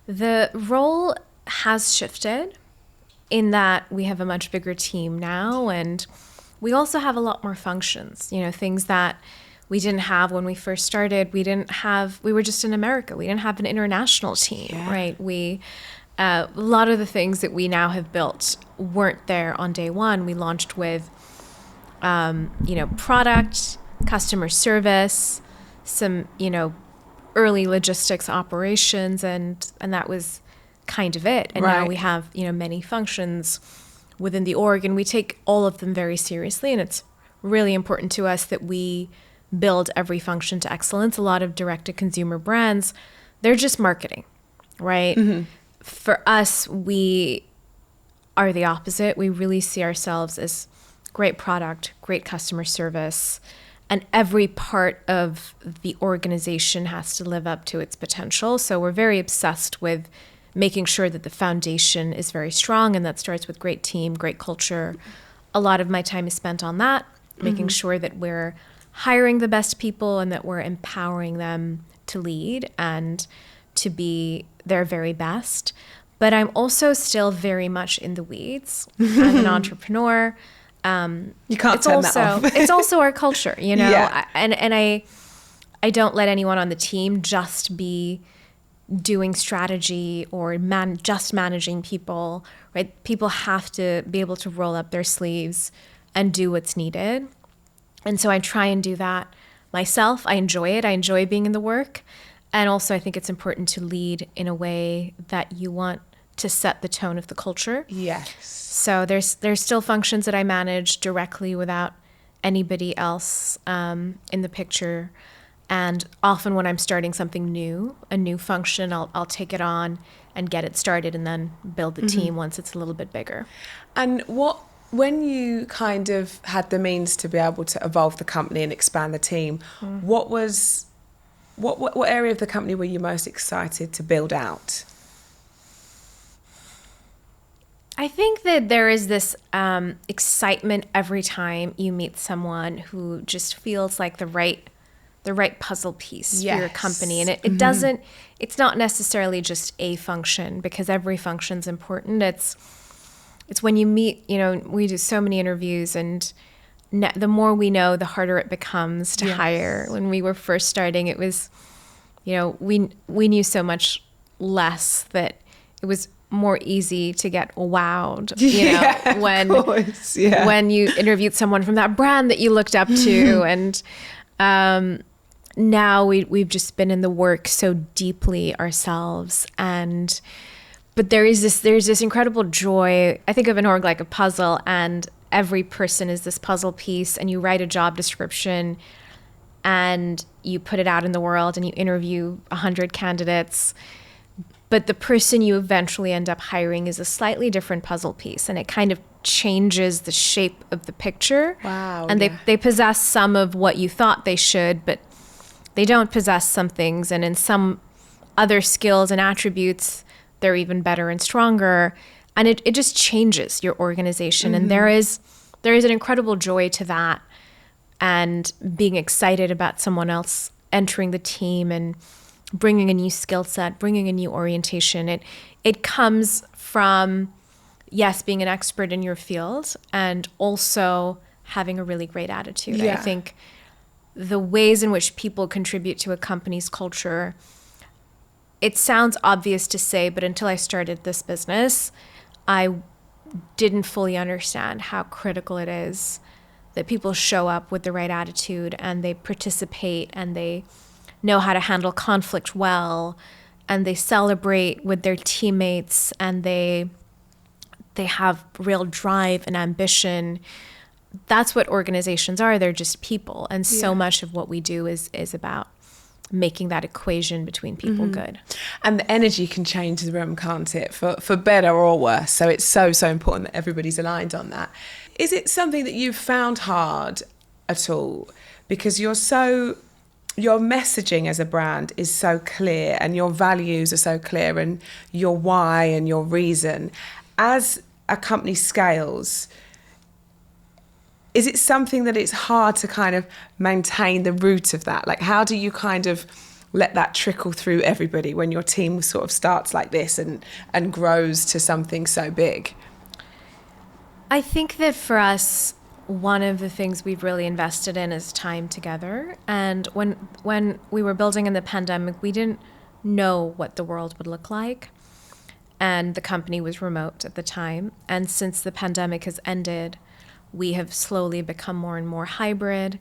The role has shifted in that we have a much bigger team now, and we also have a lot more functions, you know, things that we didn't have when we first started. We were just in America. We didn't have an international team, right? A lot of the things that we now have built weren't there on day one. We launched with, you know, product, customer service, some, you know, early logistics operations, and that was kind of it. And now we have, you know, many functions within the org, and we take all of them very seriously. And it's really important to us that we build every function to excellence. A lot of direct-to-consumer brands, they're just marketing, right? For us, we are the opposite. We really see ourselves as great product, great customer service, and every part of the organization has to live up to its potential. So we're very obsessed with making sure that the foundation is very strong, and that starts with great team, great culture. A lot of my time is spent on that, making sure that we're hiring the best people and that we're empowering them to lead and to be their very best. But I'm also still very much in the weeds. I'm an entrepreneur.
You can't turn that off.
It's also our culture, you know. And I don't let anyone on the team just be doing strategy or just managing people, right? People have to be able to roll up their sleeves and do what's needed. And so I try and do that myself. I enjoy it. I enjoy being in the work. And also I think it's important to lead in a way that you want to set the tone of the culture.
Yes.
So there's still functions that I manage directly without anybody else in the picture. And often when I'm starting something new, a new function, I'll take it on and get it started and then build the team once it's a little bit bigger.
And when you kind of had the means to be able to evolve the company and expand the team, what area of the company were you most excited to build out?
I think that there is this excitement every time you meet someone who just feels like the right puzzle piece for your company. And it doesn't, it's not necessarily just a function, because every function's important. It's when you meet, you know, we do so many interviews, and the more we know, the harder it becomes to hire. When we were first starting, it was, you know, we knew so much less that it was more easy to get wowed, you know, when you interviewed someone from that brand that you looked up to. And now we've just been in the work so deeply ourselves. But there's this incredible joy. I think of an org like a puzzle, and every person is this puzzle piece, and you write a job description and you put it out in the world and you interview 100 candidates. But the person you eventually end up hiring is a slightly different puzzle piece, and it kind of changes the shape of the picture.
Wow.
And they possess some of what you thought they should, but they don't possess some things. And in some other skills and attributes, they're even better and stronger. And it just changes your organization. And there is an incredible joy to that, and being excited about someone else entering the team and bringing a new skill set, bringing a new orientation. It comes from, yes, being an expert in your field, and also having a really great attitude. I think the ways in which people contribute to a company's culture, it sounds obvious to say, but until I started this business, I didn't fully understand how critical it is that people show up with the right attitude and they participate and they know how to handle conflict well and they celebrate with their teammates and they have real drive and ambition. That's what organizations are. They're just people. And so much of what we do is about making that equation between people good.
And the energy can change the room, can't it? For better or worse. So it's so important that everybody's aligned on that. Is it something that you've found hard at all? Because your messaging as a brand is so clear and your values are so clear and your why and your reason. As a company scales, is it something that it's hard to kind of maintain the root of that? Like, how do you kind of let that trickle through everybody when your team sort of starts like this and grows to something so big?
I think that for us, one of the things we've really invested in is time together. And when we were building in the pandemic, we didn't know what the world would look like. And the company was remote at the time. And since the pandemic has ended, we have slowly become more and more hybrid.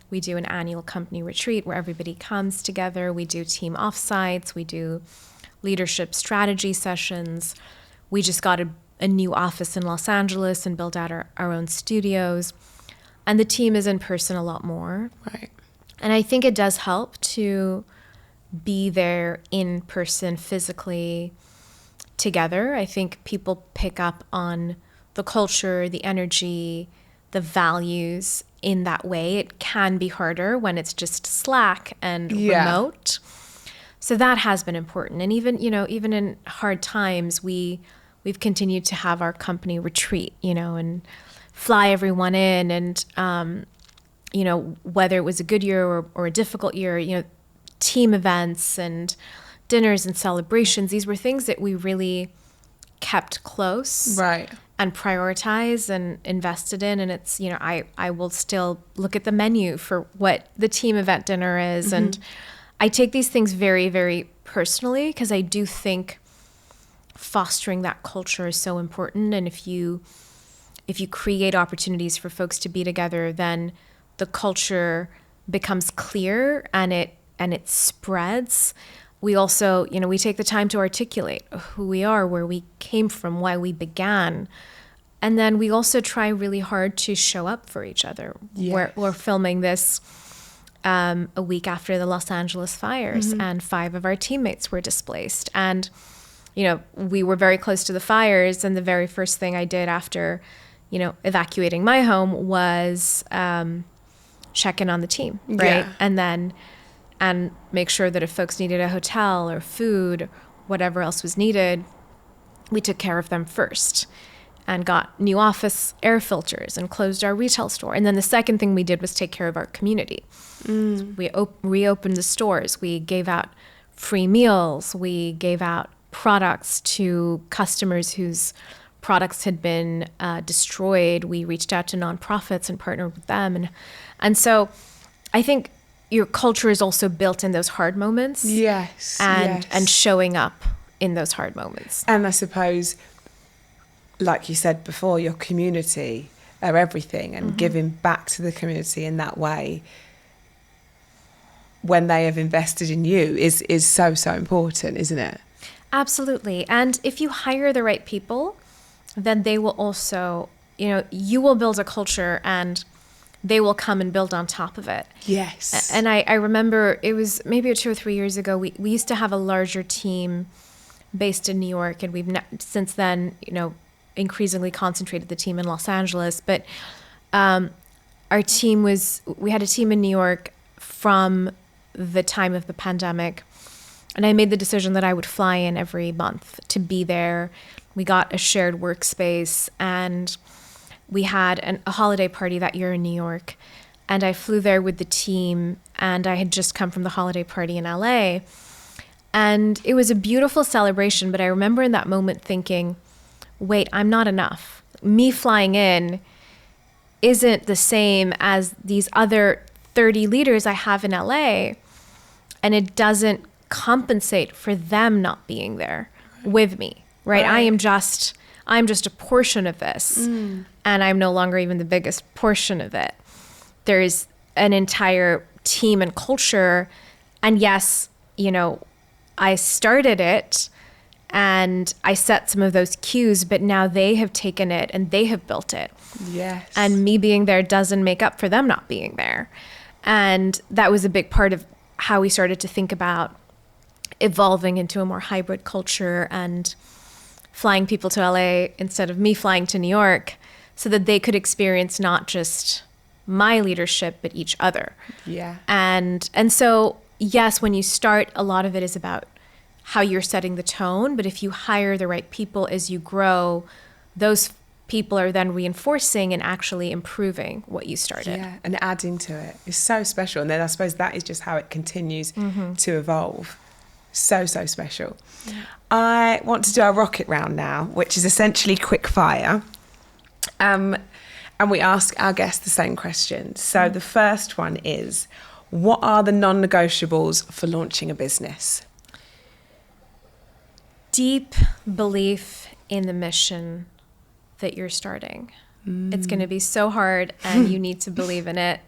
We do an annual company retreat where everybody comes together. We do team offsites. We do leadership strategy sessions. We just got a new office in Los Angeles and built out our own studios. And the team is in person a lot more.
Right.
And I think it does help to be there in person physically together. I think people pick up on the culture, the energy, the values in that way. It can be harder when it's just Slack and remote. So that has been important. And even in hard times, we've continued to have our company retreat, and fly everyone in. And, whether it was a good year or a difficult year, team events and dinners and celebrations, these were things that we really kept close.
Right.
And prioritize and invested in. And it's, I will still look at the menu for what the team event dinner is. And I take these things very, very personally because I do think fostering that culture is so important. And if you create opportunities for folks to be together, then the culture becomes clear and it spreads. We also, we take the time to articulate who we are, where we came from, why we began. And then we also try really hard to show up for each other.
Yes.
We're filming this a week after the Los Angeles fires, and 5 of our teammates were displaced. And, we were very close to the fires. And the very first thing I did after, evacuating my home was check in on the team, right?
Yeah.
And make sure that if folks needed a hotel or food, whatever else was needed, we took care of them first and got new office air filters and closed our retail store. And then the second thing we did was take care of our community. We reopened the stores. We gave out free meals. We gave out products to customers whose products had been destroyed. We reached out to nonprofits and partnered with them. And so I think your culture is also built in those hard moments.
Yes.
And showing up in those hard moments.
And I suppose, like you said before, your community are everything, and giving back to the community in that way when they have invested in you is so important, isn't it?
Absolutely. And if you hire the right people, then they will also, you will build a culture and they will come and build on top of it.
Yes.
And I remember it was maybe 2 or 3 years ago, we used to have a larger team based in New York, and we've since then, increasingly concentrated the team in Los Angeles. But we had a team in New York from the time of the pandemic, and I made the decision that I would fly in every month to be there. We got a shared workspace, and we had a holiday party that year in New York, and I flew there with the team, and I had just come from the holiday party in LA. And it was a beautiful celebration, but I remember in that moment thinking, wait, I'm not enough. Me flying in isn't the same as these other 30 leaders I have in LA, and it doesn't compensate for them not being there with me, right? I I'm just a portion of this, and I'm no longer even the biggest portion of it. There's an entire team and culture, and yes, you know, I started it and I set some of those cues, but now they have taken it and they have built it.
Yes.
And me being there doesn't make up for them not being there. And that was a big part of how we started to think about evolving into a more hybrid culture and flying people to LA instead of me flying to New York, so that they could experience not just my leadership, but each other.
Yeah.
And so, yes, when you start, a lot of it is about how you're setting the tone. But if you hire the right people as you grow, those people are then reinforcing and actually improving what you started.
Yeah, and adding to it. It's so special. And then I suppose that is just how it continues to evolve. So special. Yeah. I want to do our rocket round now, which is essentially quick fire. And we ask our guests the same question. So the first one is, what are the non-negotiables for launching a business?
Deep belief in the mission that you're starting. It's going to be so hard, and you need to believe in it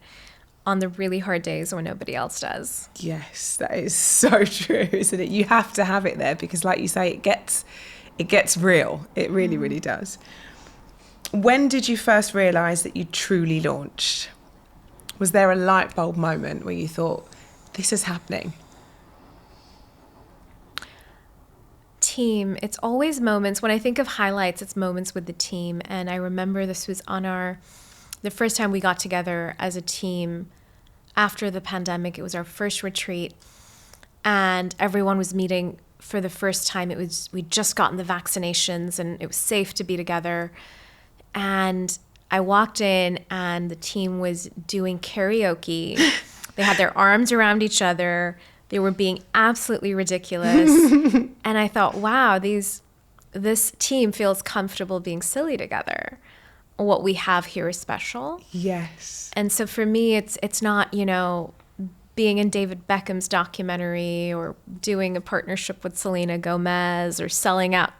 on the really hard days when nobody else does.
Yes, that is so true, isn't it? You have to have it there because, like you say, it gets real. It really, really does. When did you first realise that you truly launched? Was there a light bulb moment where you thought, this is happening?
Team. It's always moments. When I think of highlights, it's moments with the team. And I remember this was on the first time we got together as a team after the pandemic. It was our first retreat, and everyone was meeting for the first time. We'd just gotten the vaccinations, and it was safe to be together. And I walked in, and the team was doing karaoke. They had their arms around each other. They were being absolutely ridiculous. And I thought, wow, this team feels comfortable being silly together. What we have here is special.
Yes.
And so for me, it's not, you know, being in David Beckham's documentary or doing a partnership with Selena Gomez or selling out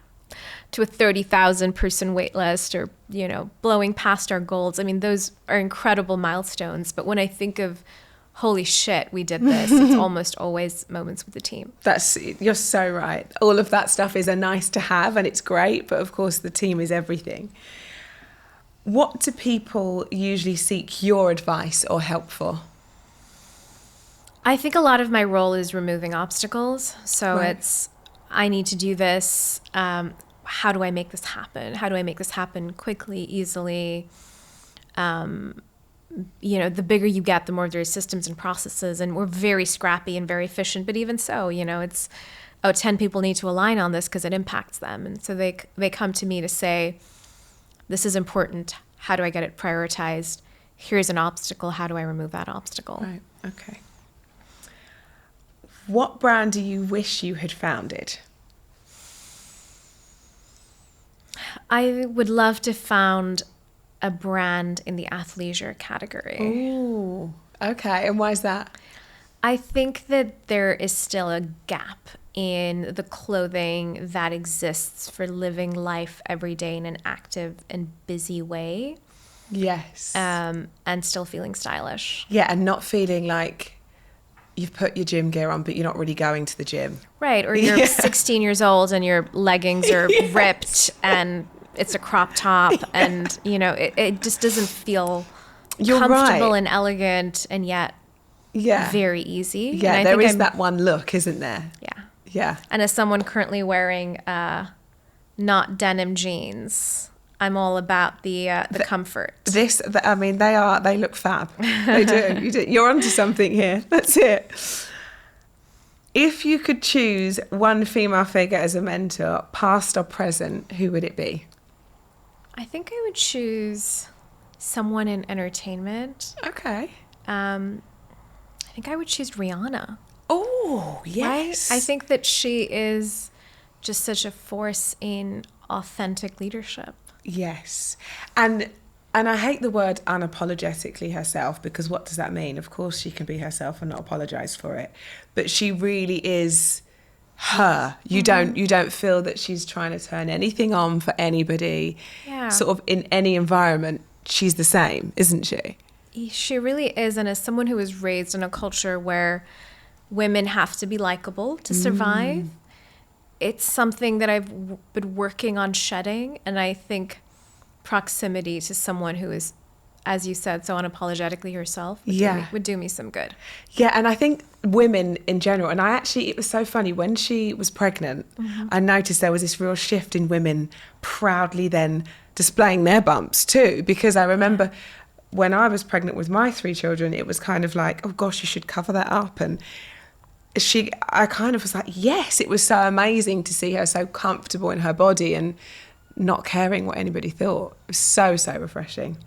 to a 30,000 person wait list or, you know, blowing past our goals. I mean, those are incredible milestones. But when I think of, holy shit, we did this, it's almost always moments with the team.
You're so right. All of that stuff is a nice to have and it's great, but of course the team is everything. What do people usually seek your advice or help for?
I think a lot of my role is removing obstacles. So
Right.
It's, I need to do this. How do I make this happen? How do I make this happen quickly, easily? You know, the bigger you get, the more there's systems and processes, and we're very scrappy and very efficient. But even so, you know, it's, 10 people need to align on this because it impacts them. And so they come to me to say, this is important. How do I get it prioritized? Here's an obstacle. How do I remove that obstacle?
Right, okay. What brand do you wish you had founded?
I would love to found a brand in the athleisure category.
Ooh, okay. And why is that?
I think that there is still a gap in the clothing that exists for living life every day in an active and busy way.
Yes.
And still feeling stylish.
Yeah, and not feeling like you've put your gym gear on, but you're not really going to the gym.
Right, or you're
Yeah.
16 years old and your leggings are ripped and it's a crop top and, you know, it just doesn't feel
You're
comfortable
right.
and elegant and yet
Yeah.
very easy.
Yeah,
And I
there
think
is
I'm-
that one look, isn't there?
Yeah.
Yeah.
And as someone currently wearing not denim jeans, I'm all about the comfort.
They look fab. They do. You're onto something here. That's it. If you could choose one female figure as a mentor, past or present, who would it be?
I think I would choose someone in entertainment.
Okay.
I think I would choose Rihanna.
Oh, yes.
Right? I think that she is just such a force in authentic leadership.
Yes. And I hate the word unapologetically herself, because what does that mean? Of course she can be herself and not apologise for it. But she really is her. You don't feel that she's trying to turn anything on for anybody.
Yeah.
Sort of in any environment, she's the same, isn't she?
She really is. And as someone who was raised in a culture where women have to be likable to survive, it's something that I've been working on shedding. And I think proximity to someone who is, as you said, so unapologetically herself would do me some good.
Yeah, and I think women in general, and it was so funny, when she was pregnant, I noticed there was this real shift in women proudly then displaying their bumps too, because I remember when I was pregnant with my 3 children, it was kind of like, oh gosh, you should cover that up. And I kind of was like, yes, it was so amazing to see her so comfortable in her body and not caring what anybody thought. It was so, so refreshing.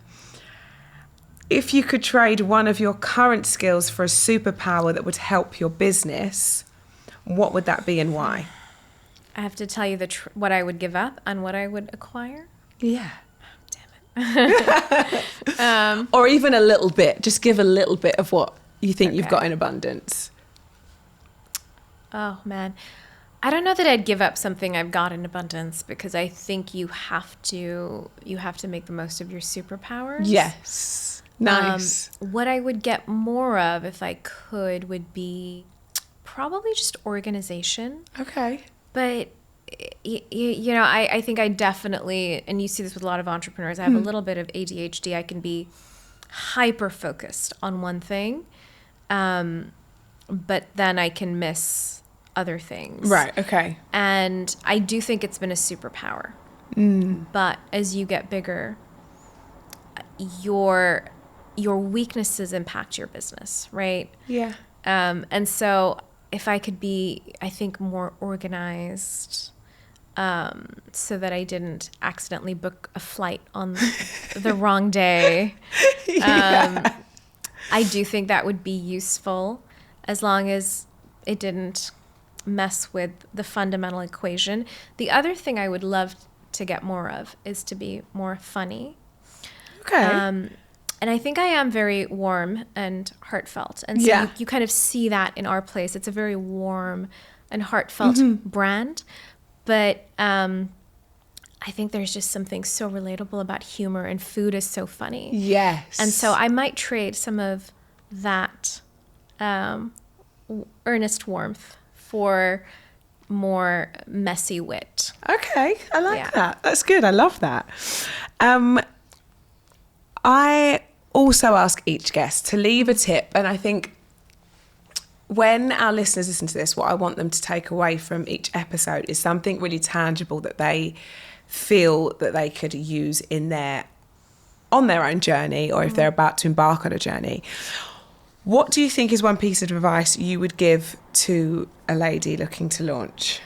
If you could trade one of your current skills for a superpower that would help your business, what would that be and why?
I have to tell you what I would give up and what I would acquire.
Yeah.
Damn it.
Or even a little bit. Just give a little bit of what you think you've got in abundance.
Oh, man. I don't know that I'd give up something I've got in abundance, because I think you have to make the most of your superpowers.
Yes. Nice.
What I would get more of, if I could, would be probably just organization.
Okay.
But, you know, I think I definitely, and you see this with a lot of entrepreneurs, I have a little bit of ADHD. I can be hyper-focused on one thing, but then I can miss other things.
Right, okay.
And I do think it's been a superpower. But as you get bigger, your weaknesses impact your business, right?
Yeah.
And so if I could be, I think, more organized, so that I didn't accidentally book a flight on the wrong day, I do think that would be useful, as long as it didn't mess with the fundamental equation. The other thing I would love to get more of is to be more funny.
Okay.
And I think I am very warm and heartfelt. And so you kind of see that in our place. It's a very warm and heartfelt brand. But I think there's just something so relatable about humor, and food is so funny.
Yes.
And so I might trade some of that earnest warmth for more messy wit.
Okay, I like that. That's good. I love that. I also ask each guest to leave a tip, and I think when our listeners listen to this, what I want them to take away from each episode is something really tangible that they feel that they could use on their own journey, or if they're about to embark on a journey. What do you think is one piece of advice you would give to a lady looking to launch?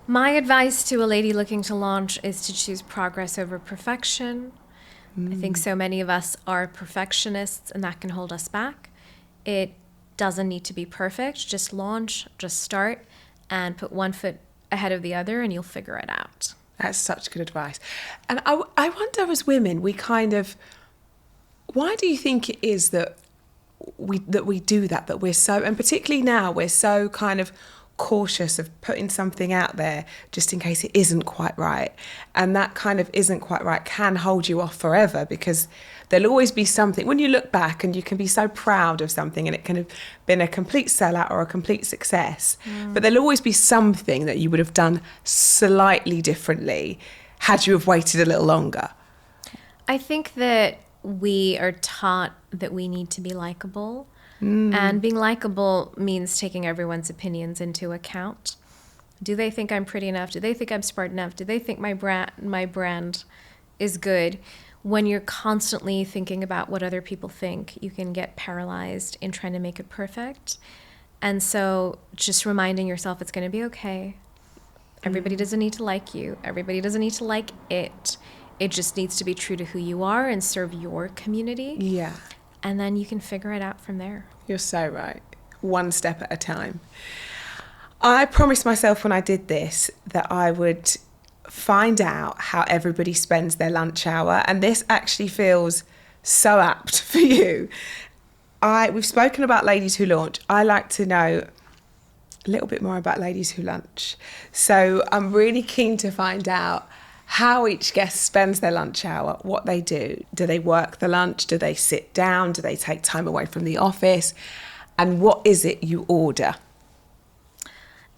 My advice to a lady looking to launch is to choose progress over perfection. I think so many of us are perfectionists, and that can hold us back. It doesn't need to be perfect. Just launch, just start, and put one foot ahead of the other, and you'll figure it out.
That's such good advice. And I wonder, as women, why do you think it is that we do that we're so, and particularly now, we're so kind of cautious of putting something out there just in case it isn't quite right, and that kind of isn't quite right can hold you off forever, because there'll always be something when you look back and you can be so proud of something and it can have been a complete sellout or a complete success, but there'll always be something that you would have done slightly differently had you have waited a little longer.
I think that we are taught that we need to be likable. And being likable means taking everyone's opinions into account. Do they think I'm pretty enough? Do they think I'm smart enough? Do they think my brand is good? When you're constantly thinking about what other people think, you can get paralyzed in trying to make it perfect. And so just reminding yourself it's going to be okay. Everybody doesn't need to like you. Everybody doesn't need to like it. It just needs to be true to who you are and serve your community.
Yeah.
And then you can figure it out from there.
You're so right. One step at a time. I promised myself when I did this that I would find out how everybody spends their lunch hour, and this actually feels so apt for you. We've spoken about ladies who launch. I like to know a little bit more about Ladies Who Lunch. So I'm really keen to find out how each guest spends their lunch hour, what they do. Do they work the lunch? Do they sit down? Do they take time away from the office? And what is it you order?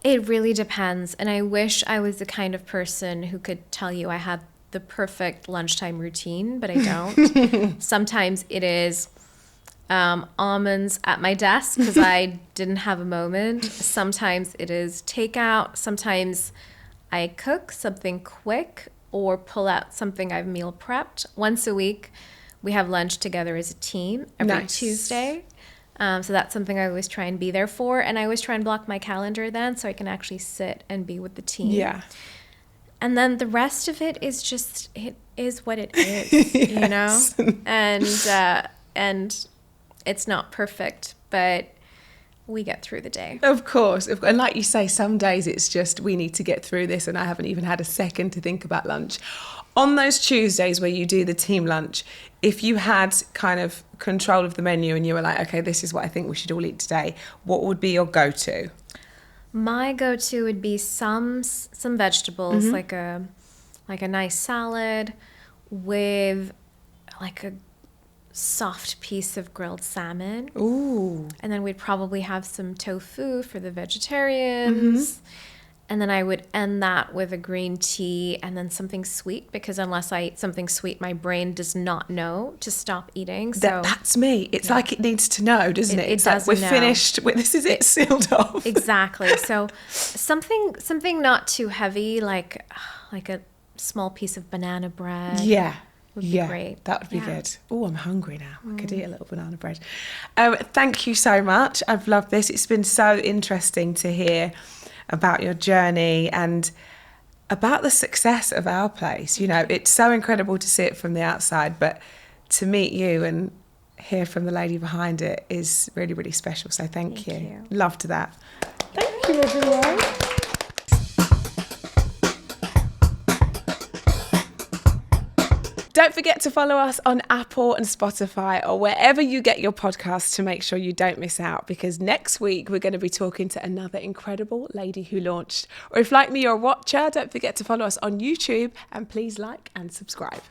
It really depends. And I wish I was the kind of person who could tell you I had the perfect lunchtime routine, but I don't. Sometimes it is almonds at my desk because I didn't have a moment. Sometimes it is takeout. Sometimes I cook something quick or pull out something I've meal prepped. Once a week, we have lunch together as a team every Tuesday. So that's something I always try and be there for. And I always try and block my calendar then so I can actually sit and be with the team.
Yeah.
And then the rest of it is just, it is what it is, you know? And it's not perfect, but we get through the day.
Of course. And like you say, some days it's just, we need to get through this, and I haven't even had a second to think about lunch. On those Tuesdays where you do the team lunch, if you had kind of control of the menu and you were like, okay, this is what I think we should all eat today, what would be your go-to?
My go-to would be some vegetables, like a nice salad with like a soft piece of grilled salmon.
Ooh.
And then we'd probably have some tofu for the vegetarians. And then I would end that with a green tea and then something sweet, because unless I eat something sweet, my brain does not know to stop eating. So
That's me. It's like it needs to know, doesn't it?
It
It's like
does
we're
know.
finished. This is it, sealed off.
Exactly. So something not too heavy, like a small piece of banana bread.
Yeah.
Would be great.
That would be
Yeah.
good. Oh, I'm hungry now. I could eat a little banana bread. Thank you so much. I've loved this. It's been so interesting to hear about your journey and about the success of our place. You know, it's so incredible to see it from the outside, but to meet you and hear from the lady behind it is really, really special. So thank you. Loved that. Thank you, everyone. Don't forget to follow us on Apple and Spotify or wherever you get your podcasts to make sure you don't miss out, because next week we're going to be talking to another incredible lady who launched. Or if like me, you're a watcher, don't forget to follow us on YouTube and please like and subscribe.